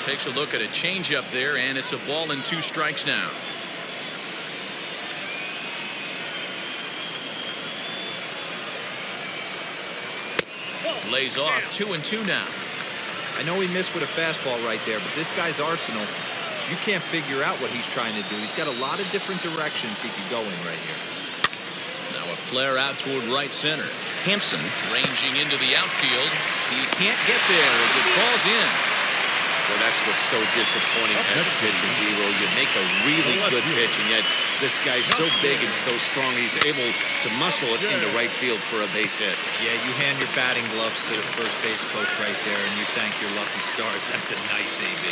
Takes a look at a changeup there, and it's a ball and 2 strikes now. Lays off, 2-2 now. I know he missed with a fastball right there, but this guy's arsenal, you can't figure out what he's trying to do. He's got a lot of different directions he could go in right here. Now a flare out toward right center. Hampson ranging into the outfield. He can't get there as it falls in. Well, that's what's so disappointing as a pitcher, D-Row. You make a really good pitch, and yet this guy's so big and so strong, he's able to muscle it into right field for a base hit. Yeah, you hand your batting gloves to the first base coach right there, and you thank your lucky stars. That's a nice AB.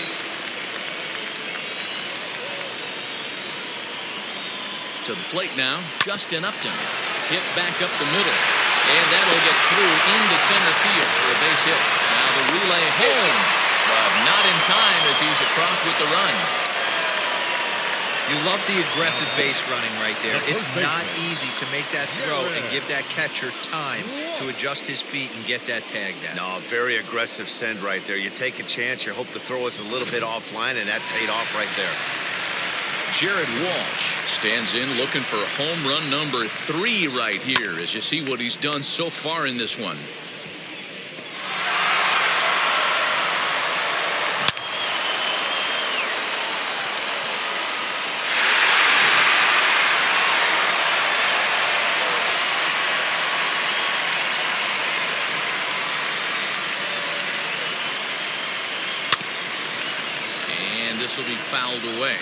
To the plate now, Justin Upton. Hit back up the middle. And that'll get through into center field for a base hit. Now the relay home. But not in time as he's across with the run. You love the aggressive base running right there. It's not easy to make that throw and give that catcher time to adjust his feet and get that tag down. No, very aggressive send right there. You take a chance, you hope the throw is a little bit offline, and that paid off right there. Jared Walsh stands in looking for home run number 3 right here as you see what he's done so far in this one. And this will be fouled away.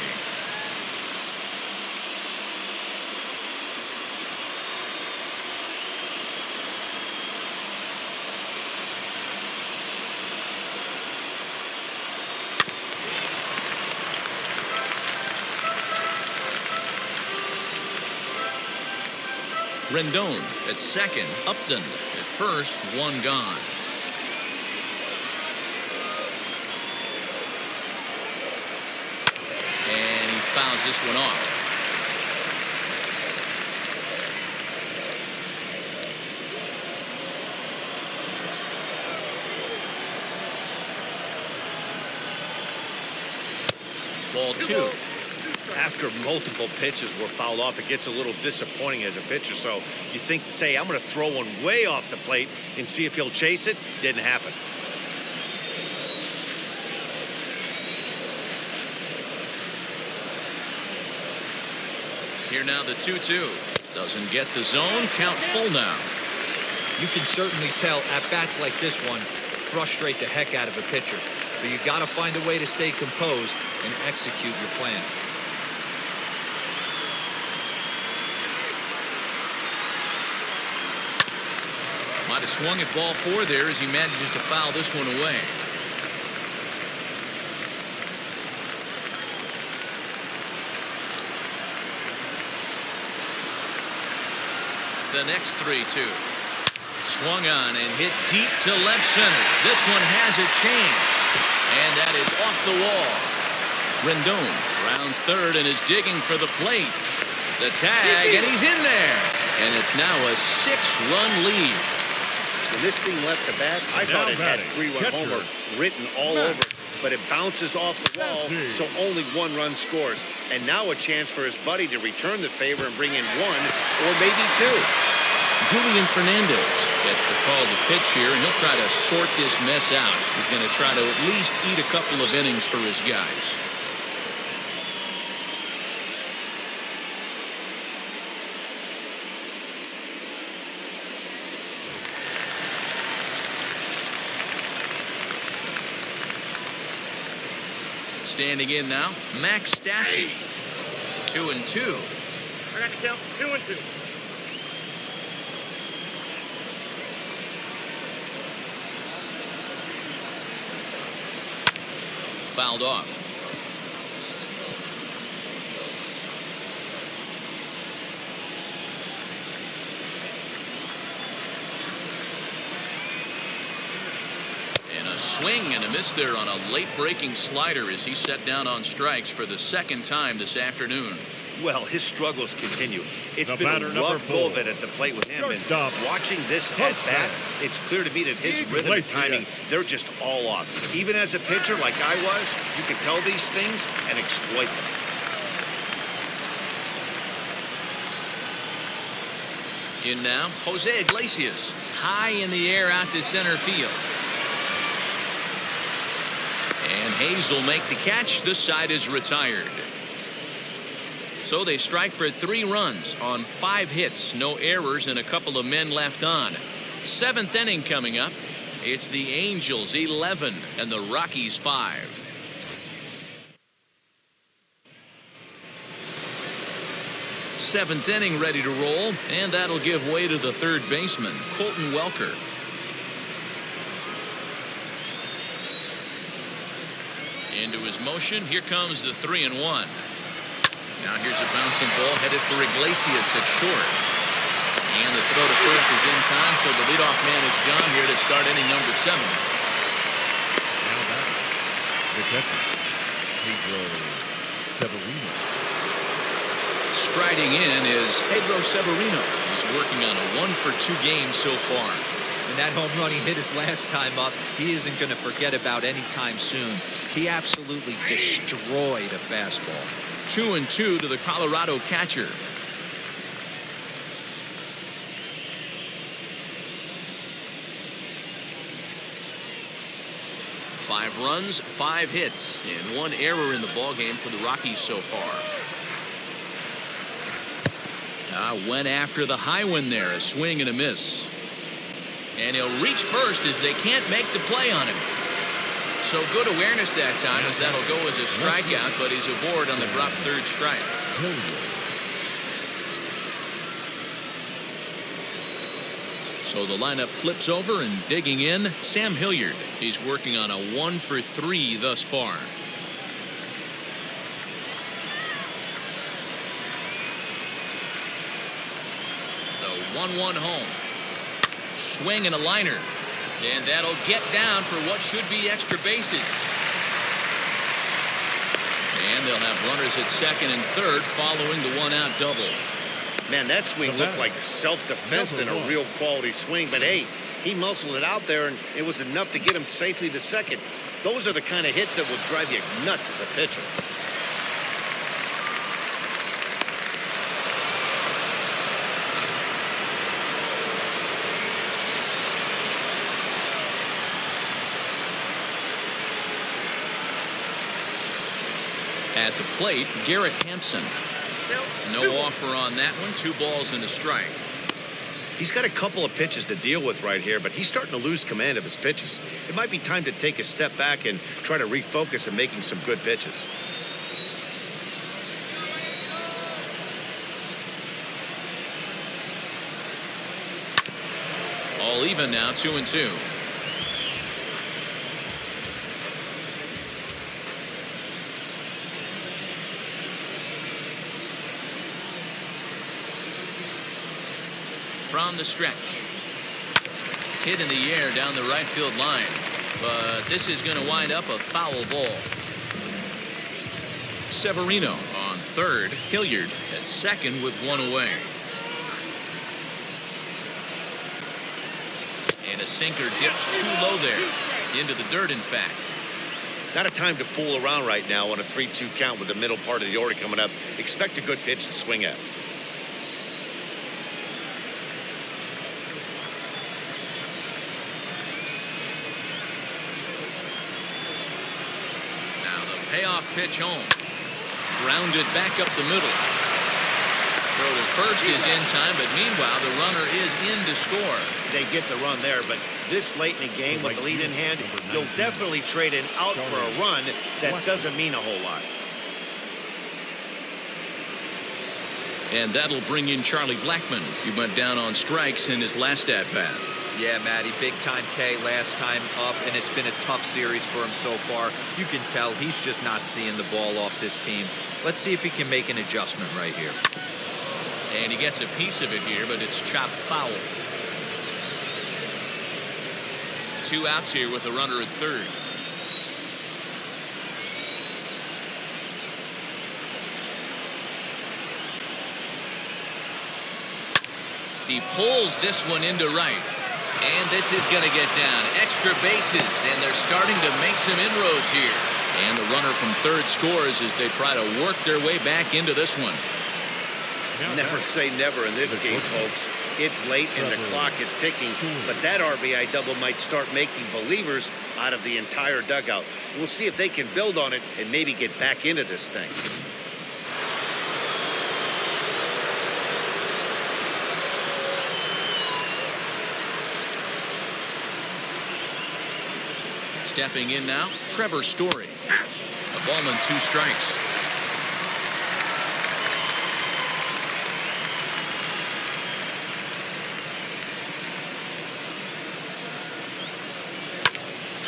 Rendon at second, Upton at first, 1 gone. And he fouls this one off. Ball 2. After multiple pitches were fouled off, it gets a little disappointing as a pitcher. So you think, say, I'm going to throw one way off the plate and see if he'll chase it. Didn't happen. Here now the 2-2. Doesn't get the zone. Count full now. You can certainly tell at bats like this one frustrate the heck out of a pitcher. But you got to find a way to stay composed and execute your plan. Might have swung at ball 4 there as he manages to foul this one away. The next 3-2. Swung on and hit deep to left center. This one has a chance. And that is off the wall. Rendon rounds third and is digging for the plate. The tag, and he's in there. And it's now a 6-run lead. When this thing left the bat, I thought it had 3-run homer written all over it, but it bounces off the wall, so only 1 run scores. And now a chance for his buddy to return the favor and bring in 1 or maybe 2. Julian Fernandez gets the call to pitch here, and he'll try to sort this mess out. He's going to try to at least eat a couple of innings for his guys. Standing in now, Max Stassi. 2-2. I got to count 2-2. Fouled off. And a swing and a miss there on a late breaking slider as he set down on strikes for the 2nd time this afternoon. Well, his struggles continue. It's been a batter, rough number 4. go of it at the plate with him. Shortstop. And watching this at bat, it's clear to me that his rhythm and timing, they're just all off. Even as a pitcher like I was, you can tell these things and exploit them. In now, Jose Iglesias. High in the air out to center field. And Hayes will make the catch. This side is retired. So they strike for 3 runs on 5 hits, no errors, and a couple of men left on. 7th inning coming up. It's the Angels 11 and the Rockies 5. Seventh inning ready to roll, and that'll give way to the 3rd baseman, Colton Welker. Into his motion. Here comes the 3-1. Now here's a bouncing ball headed for Iglesias at short. And the throw to first is in time, so the leadoff man is gone here to start inning number 7. Now back, the catcher, Pedro Severino. Striding in is Pedro Severino. He's working on a 1-for-2 game so far. And that home run he hit his last time up, he isn't going to forget about anytime soon. He absolutely destroyed a fastball. 2-2 to the Colorado catcher. 5 runs, 5 hits, and 1 error in the ballgame for the Rockies so far. Went after the high one there, a swing and a miss. And he'll reach first as they can't make the play on him. So good awareness that time, as that'll go as a strikeout, but he's aboard on the drop third strike. So the lineup flips over, and digging in, Sam Hilliard. He's working on a 1-for-3 thus far. The 1-1 home. Swing and a liner. And that'll get down for what should be extra bases. And they'll have runners at second and third following the 1-out double. Man, that swing looked like self-defense than a real quality swing. But, hey, he muscled it out there, and it was enough to get him safely to second. Those are the kind of hits that will drive you nuts as a pitcher. At the plate, Garrett Hampson. No offer on that one. 2 balls and a strike. He's got a couple of pitches to deal with right here, but he's starting to lose command of his pitches. It might be time to take a step back and try to refocus on making some good pitches. All even now, 2-2. From the stretch. Hit in the air down the right field line. But this is going to wind up a foul ball. Severino on third. Hilliard at second with 1 away. And a sinker dips too low there. Into the dirt, in fact. Not a time to fool around right now on a 3-2 count with the middle part of the order coming up. Expect a good pitch to swing at. Payoff pitch home. Grounded back up the middle. Throw to first is in time, but meanwhile the runner is in to score. They get the run there, but this late in the game with the lead in hand, you'll definitely trade an out for a run that doesn't mean a whole lot. And that'll bring in Charlie Blackmon. He went down on strikes in his last at-bat. Yeah, Matty, big-time K last time up, and it's been a tough series for him so far. You can tell he's just not seeing the ball off this team. Let's see if he can make an adjustment right here. And he gets a piece of it here, but it's chopped foul. 2 outs here with a runner at third. He pulls this one into right. And this is going to get down. Extra bases, and they're starting to make some inroads here. And the runner from third scores as they try to work their way back into this one. Never say never in this game, folks. It's late and the clock is ticking, but that RBI double might start making believers out of the entire dugout. We'll see if they can build on it and maybe get back into this thing. Stepping in now, Trevor Story. A ball and 2 strikes.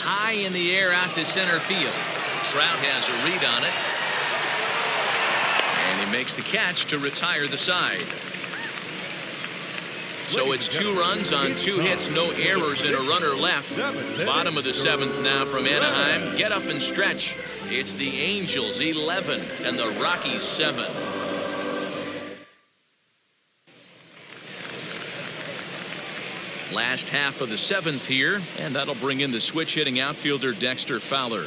High in the air out to center field. Trout has a read on it. And he makes the catch to retire the side. So it's 2 runs on 2 hits, no errors, and a runner left. Bottom of the 7th now from Anaheim. Get up and stretch. It's the Angels 11 and the Rockies 7. Last half of the 7th here, and that'll bring in the switch hitting outfielder Dexter Fowler.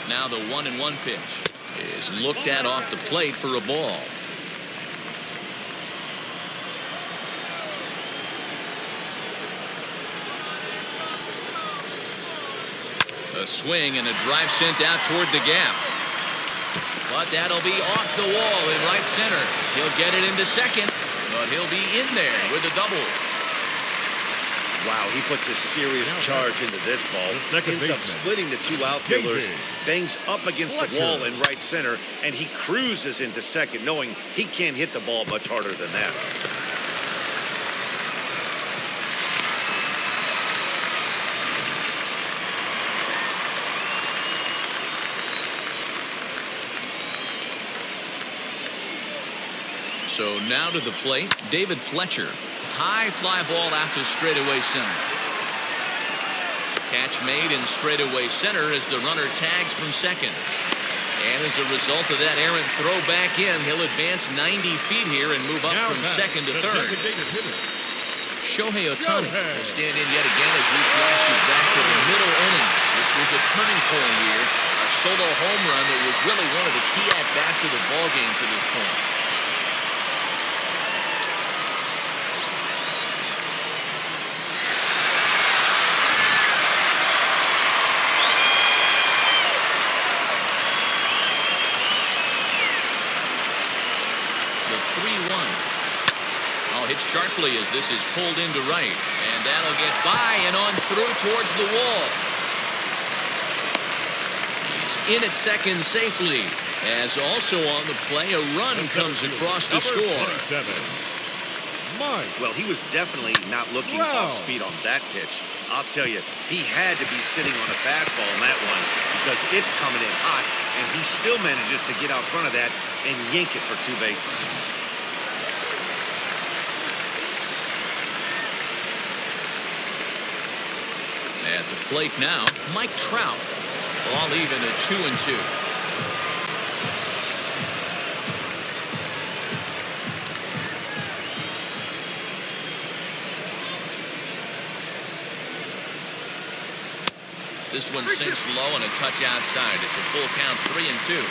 Now the 1-1 pitch is looked at off the plate for a ball. A swing and a drive sent out toward the gap. But that'll be off the wall in right center. He'll get it into second, but he'll be in there with a double. Wow, he puts a serious charge into this ball. Ends up splitting the two outfielders, bangs up against the wall in right center, and he cruises into second, knowing he can't hit the ball much harder than that. So now to the plate, David Fletcher. High fly ball out to straightaway center. Catch made in straightaway center as the runner tags from second. And as a result of that errant throw back in, he'll advance 90 feet here and move up from second to third. Shohei Ohtani will stand in yet again as we flash you back to the middle innings. This was a turning point here. A solo home run that was really one of the key at-bats of the ballgame to this point. Hit sharply as this is pulled into right, and that'll get by and on through towards the wall. He's in at second safely, as also on the play a run comes across to score. Well, he was definitely not looking off speed on that pitch. I'll tell you, he had to be sitting on a fastball on that one because it's coming in hot, and he still manages to get out front of that and yank it for 2 bases. At the plate now, Mike Trout. All even at 2-2. This one sinks low and a touch outside. It's a full count, 3-2.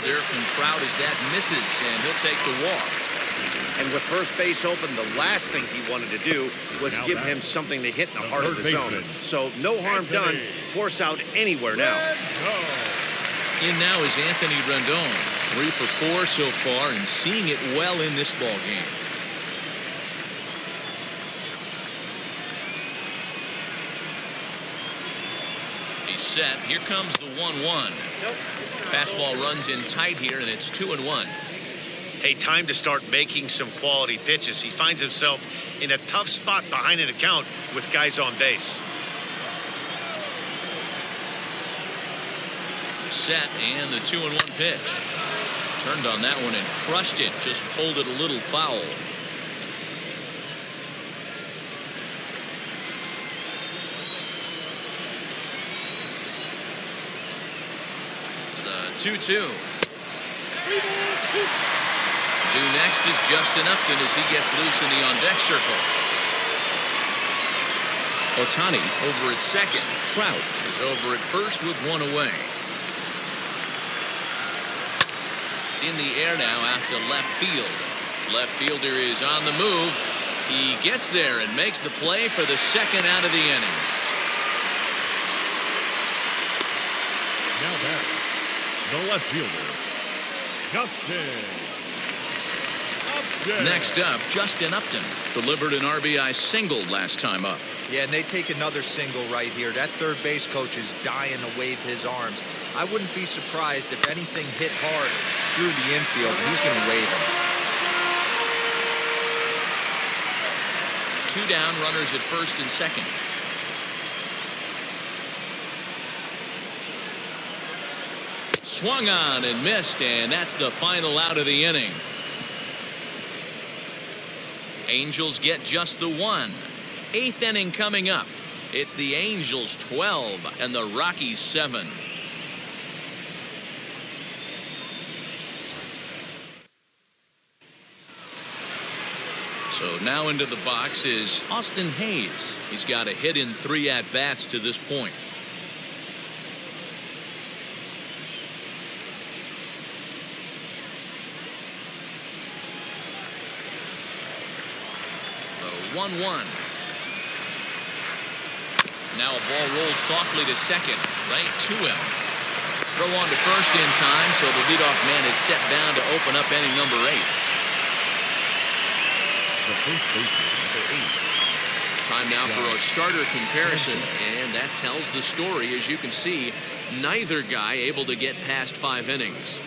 There from Trout as that misses, and he'll take the walk. And with first base open, the last thing he wanted to do was give him something to hit in the heart of the zone. So no harm done. Force out anywhere now. In now is Anthony Rendon. 3 for 4 so far and seeing it well in this ball game. He's set. Here comes the 1-1. Fastball runs in tight here, and it's 2-1. Hey, time to start making some quality pitches. He finds himself in a tough spot behind an account with guys on base. Set, and the 2-1 pitch. Turned on that one and crushed it. Just pulled it a little foul. The 2-2. Due next is Justin Upton as he gets loose in the on-deck circle. Ohtani over at second. Trout is over at first with 1 away. In the air now out to left field. Left fielder is on the move. He gets there and makes the play for the second out of the inning. Now back, the left fielder, Justin. Next up, Justin Upton delivered an RBI single last time up. Yeah, and they take another single right here. That third base coach is dying to wave his arms. I wouldn't be surprised if anything hit hard through the infield. He's going to wave them. 2 down, runners at first and second. swung on and missed, and that's the final out of the inning. Angels get just the one. 8th inning coming up. It's the Angels 12 and the Rockies 7. So now into the box is Austin Hayes. He's got a hit in 3 at-bats to this point. The 1-1. Now a ball rolls softly to second, right to him. Throw on to first in time, so the leadoff man is set down to open up inning number 8. The first baseman, number 8. Time now for a starter comparison, and that tells the story. As you can see, neither guy able to get past 5 innings.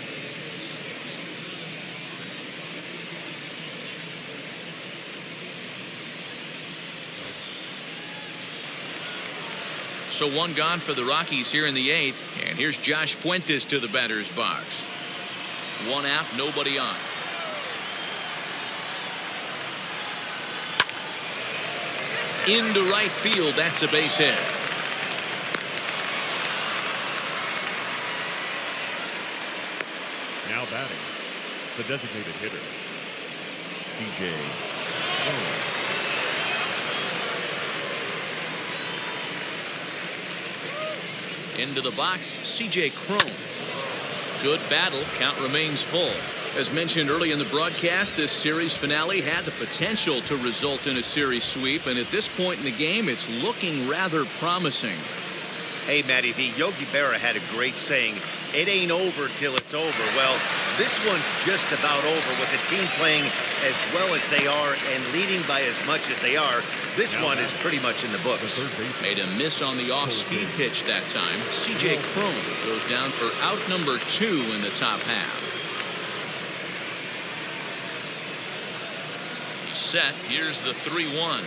So 1 gone for the Rockies here in the 8th, and here's Josh Fuentes to the batter's box. 1 out, nobody on. Into right field, that's a base hit. Now batting, the designated hitter, C.J. Walsh. Into the box, C.J. Cron. Good battle. Count remains full. As mentioned early in the broadcast, this series finale had the potential to result in a series sweep, and at this point in the game, it's looking rather promising. Hey, Matty V, Yogi Berra had a great saying, it ain't over till it's over. Well, this one's just about over with the team playing as well as they are and leading by as much as they are. This one is pretty much in the books. Made a miss on the off-speed pitch that time. C.J. Cron goes down for out number 2 in the top half. He's set. Here's the 3-1.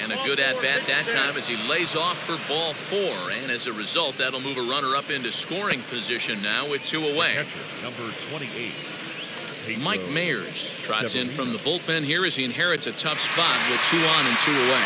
And a good at-bat that time as he lays off for ball 4. And as a result, that'll move a runner up into scoring position now with 2 away. Catcher, number 28. Pedro Mike Mayers trots in from the bullpen here as he inherits a tough spot with 2 on and 2 away.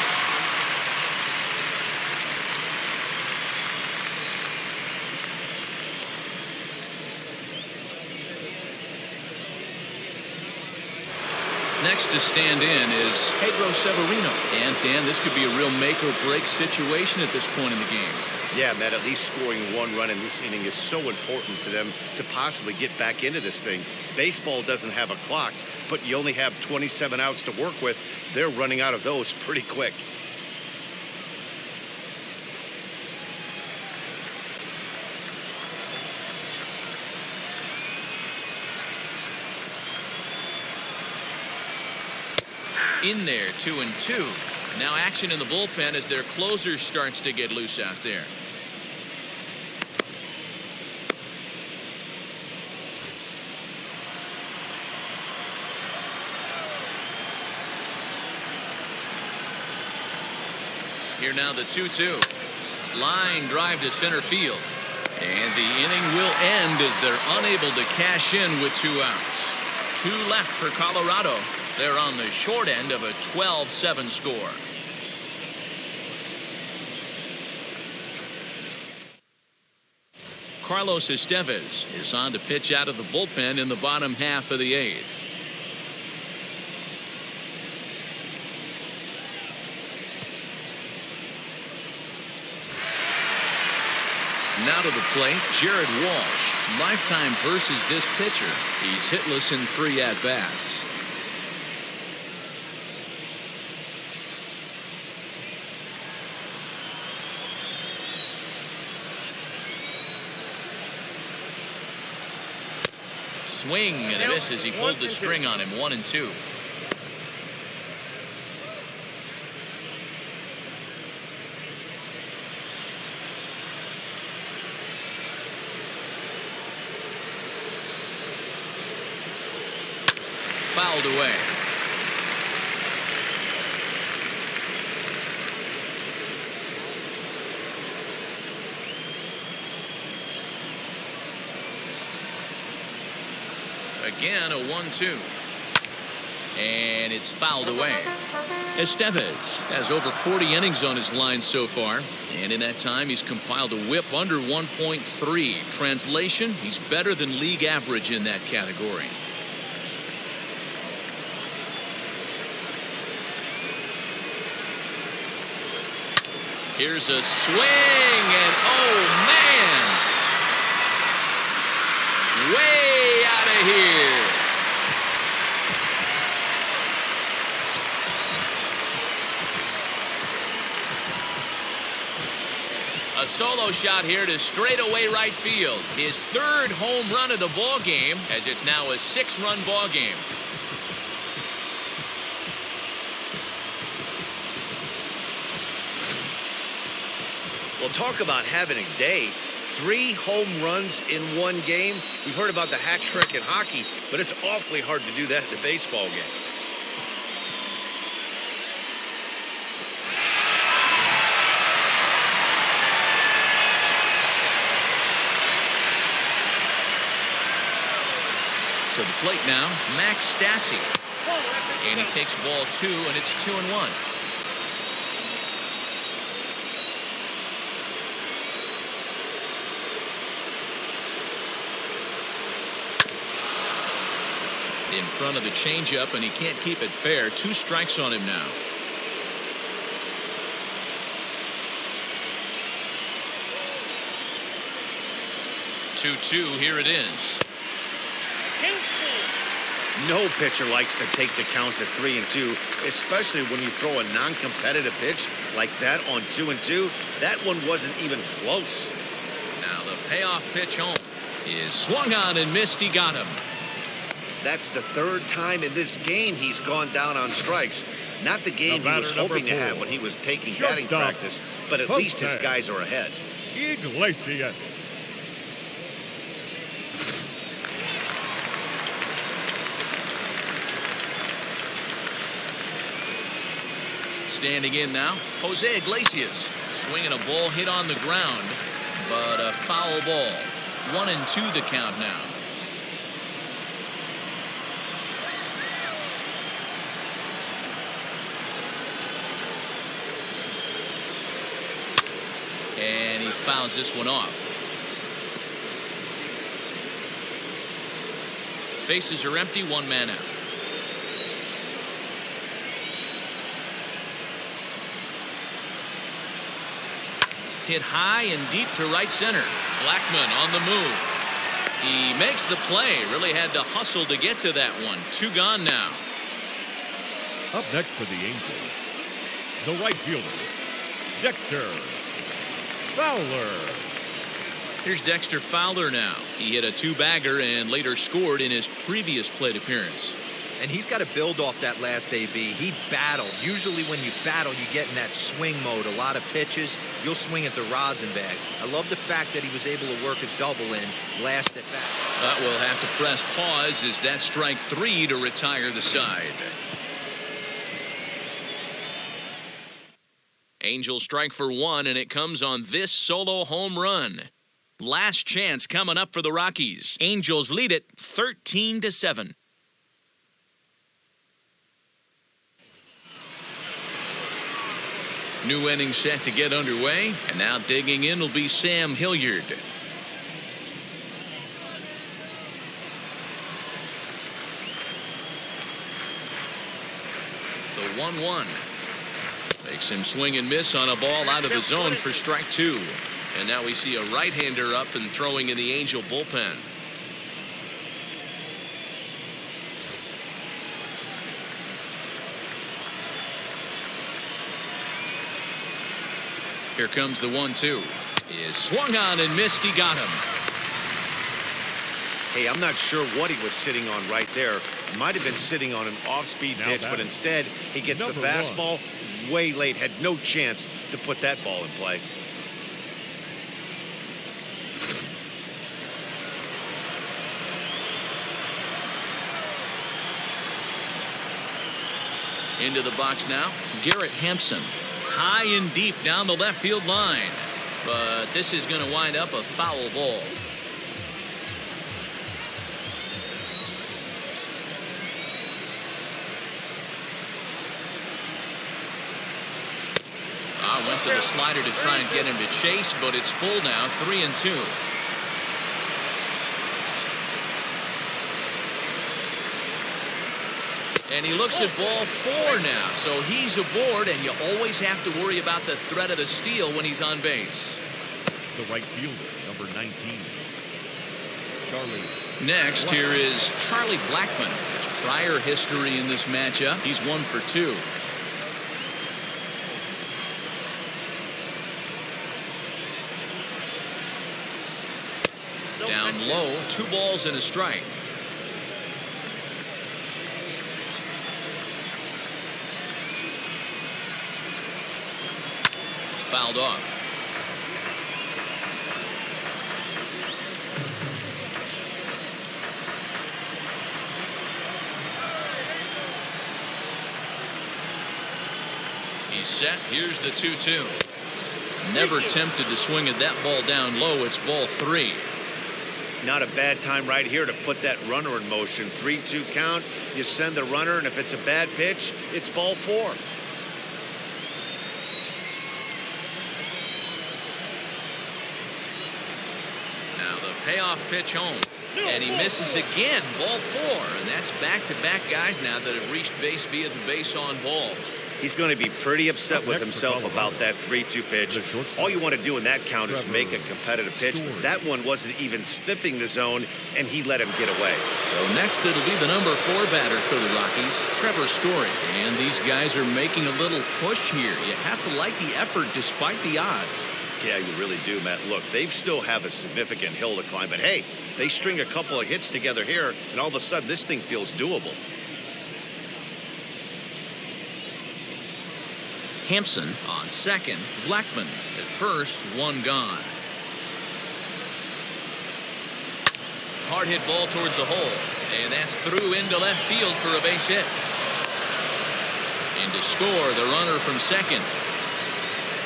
Next to stand in is Pedro Severino. And Dan, this could be a real make or break situation at this point in the game. Yeah, Matt, at least scoring 1 run in this inning is so important to them to possibly get back into this thing. Baseball doesn't have a clock, but you only have 27 outs to work with. They're running out of those pretty quick. In there, 2-2. Now action in the bullpen as their closer starts to get loose out there. Here now the 2-2. Line drive to center field. And the inning will end as they're unable to cash in with 2 outs. 2 left for Colorado. They're on the short end of a 12-7 score. Carlos Estevez is on to pitch out of the bullpen in the bottom half of the 8th. Now to the plate, Jared Walsh. Lifetime versus this pitcher. He's hitless in 3 at-bats. Swing and a miss as he pulled the string on him. 1-2. Fouled away. Again, a 1-2. And it's fouled away. Estevez has over 40 innings on his line so far. And in that time, he's compiled a whip under 1.3. Translation, he's better than league average in that category. Here's a swing, and oh, man! Way out of here. A solo shot here to straightaway right field. His third home run of the ball game, as it's now a 6-run ball game. Well, talk about having a day. 3 home runs in one game. We've heard about the hat trick in hockey, but it's awfully hard to do that in a baseball game. To the plate now, Max Stassi. And he takes ball 2, and it's 2-1. In front of the changeup, and he can't keep it fair. 2 strikes on him now. Here it is. No pitcher likes to take the count to 3-2, especially when you throw a non-competitive pitch like that on 2-2. That one wasn't even close. Now the payoff pitch home is swung on and missed. He got him. That's the 3rd time in this game he's gone down on strikes. Not the game he was hoping to have when he was taking batting practice, but at least his guys are ahead. Iglesias. Standing in now, Jose Iglesias. Swinging a ball hit on the ground, but a foul ball. 1-2 the count now. And he fouls this one off. Bases are empty, 1 man out. Hit high and deep to right center. Blackmon on the move. He makes the play. Really had to hustle to get to that one. 2 gone now. Up next for the Angels, the right fielder, Dexter Fowler. Here's Dexter Fowler now. He hit a 2-bagger and later scored in his previous plate appearance. And he's got to build off that last AB. He battled. Usually when you battle, you get in that swing mode. A lot of pitches, you'll swing at the rosin bag. I love the fact that he was able to work a double in last at bat. But we'll have to press pause as that strike 3 to retire the side. Angels strike for 1, and it comes on this solo home run. Last chance coming up for the Rockies. Angels lead it 13-7. New inning set to get underway, and now digging in will be Sam Hilliard. The 1-1 makes him swing and miss on a ball out of the zone for strike 2. And now we see a right-hander up and throwing in the Angel bullpen. Here comes the 1-2. Is swung on and missed. He got him. Hey, I'm not sure what he was sitting on right there. Might have been sitting on an off-speed pitch, but instead he gets the fastball way late. Had no chance to put that ball in play. Into the box now, Garrett Hampson. High and deep down the left field line. But this is going to wind up a foul ball. Went to the slider to try and get him to chase, but it's full now, 3-2. And he looks at ball 4 now, so he's aboard, and you always have to worry about the threat of the steal when he's on base. The right fielder, number 19. Charlie. Next, here is Charlie Blackmon. His prior history in this matchup, he's 1 for 2. Down low, 2 balls and a strike. Fouled off. He's set. Here's the 2-2. Never tempted to swing at that ball down low. It's ball 3. Not a bad time right here to put that runner in motion. 3-2 count. You send the runner, and if it's a bad pitch, it's ball 4. Now the payoff pitch home. And he misses again. Ball 4. And that's back-to-back guys now that have reached base via the base on balls. He's going to be pretty upset with himself about that 3-2 pitch. All you want to do in that count is make a competitive pitch. But that one wasn't even sniffing the zone, and he let him get away. So next it'll be the number 4 batter for the Rockies, Trevor Story. And these guys are making a little push here. You have to like the effort despite the odds. Yeah, you really do, Matt. Look, they still have a significant hill to climb. But, hey, they string a couple of hits together here, and all of a sudden this thing feels doable. Hampson on second. Blackmon at first, 1 gone. Hard hit ball towards the hole. And that's through into left field for a base hit. And to score, the runner from second.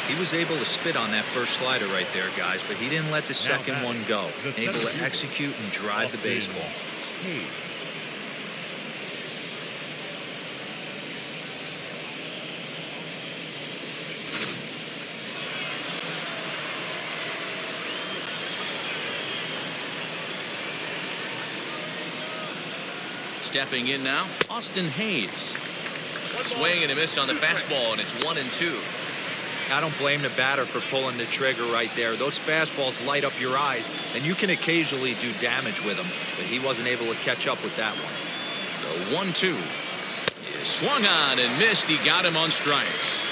He was able to spit on that first slider right there, guys, but he didn't let the second one go. Able to execute and drive the baseball. Stepping in now, Austin Hayes. Swing and a miss on the fastball, and it's 1-2. I don't blame the batter for pulling the trigger right there. Those fastballs light up your eyes, and you can occasionally do damage with them, but he wasn't able to catch up with that one. The 1-2. Swung on and missed. He got him on strikes.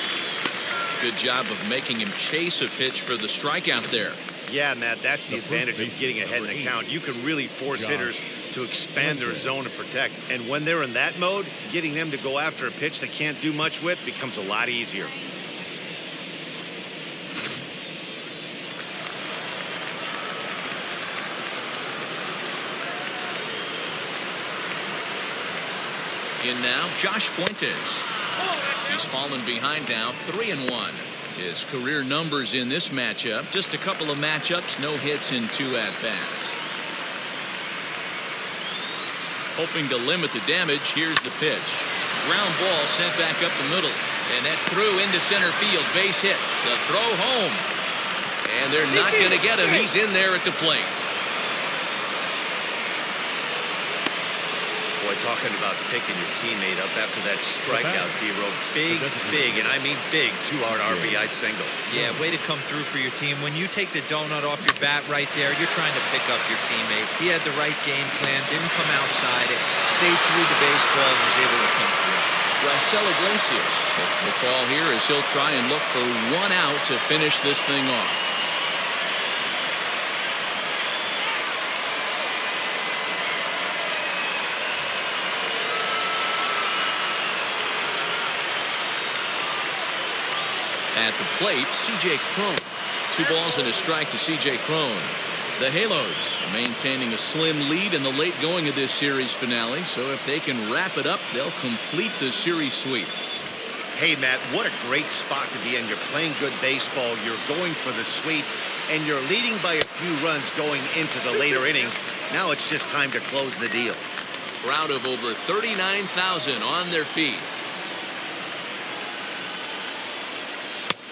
Good job of making him chase a pitch for the strikeout there. Yeah, Matt, that's the advantage of getting ahead in the count. You can really force hitters to expand their zone and protect. And when they're in that mode, getting them to go after a pitch they can't do much with becomes a lot easier. In now, Josh Fuentes. He's fallen behind now, 3-1. His career numbers in this matchup, just a couple of matchups, no hits in 2 at-bats. Hoping to limit the damage, here's the pitch. Ground ball sent back up the middle, and that's through into center field, base hit. The throw home, and they're not going to get him. He's in there at the plate. Boy, talking about picking your teammate up after that strikeout, D-Row. Big, and I mean big, 2-out RBI single. Yeah, way to come through for your team. When you take the donut off your bat right there, you're trying to pick up your teammate. He had the right game plan, didn't come outside it, stayed through the baseball, and was able to come through. Iglesias gets the call here as he'll try and look for 1 out to finish this thing off. At the plate, C.J. Cron. 2 balls and a strike to C.J. Cron. The Halos maintaining a slim lead in the late going of this series finale, so if they can wrap it up, they'll complete the series sweep. Hey, Matt, what a great spot to be in. You're playing good baseball, you're going for the sweep, and you're leading by a few runs going into the later innings. Now it's just time to close the deal. Crowd of over 39,000 on their feet.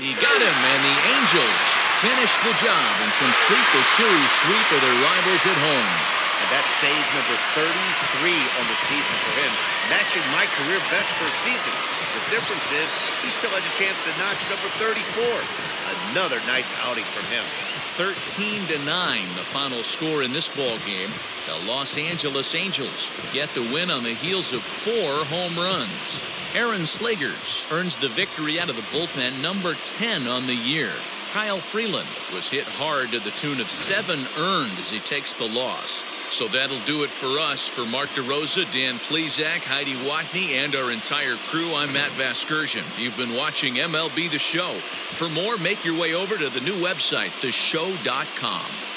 He got him, and the Angels finish the job and complete the series sweep of their rivals at home. And that's save number 33 on the season for him, matching my career best for a season. The difference is he still has a chance to notch number 34. Another nice outing from him. 13-9, the final score in this ball game. The Los Angeles Angels get the win on the heels of 4 home runs. Aaron Slegers earns the victory out of the bullpen, number 10 on the year. Kyle Freeland was hit hard to the tune of 7 earned as he takes the loss. So that'll do it for us. For Mark DeRosa, Dan Plezak, Heidi Watney, and our entire crew, I'm Matt Vasgersian. You've been watching MLB The Show. For more, make your way over to the new website, theshow.com.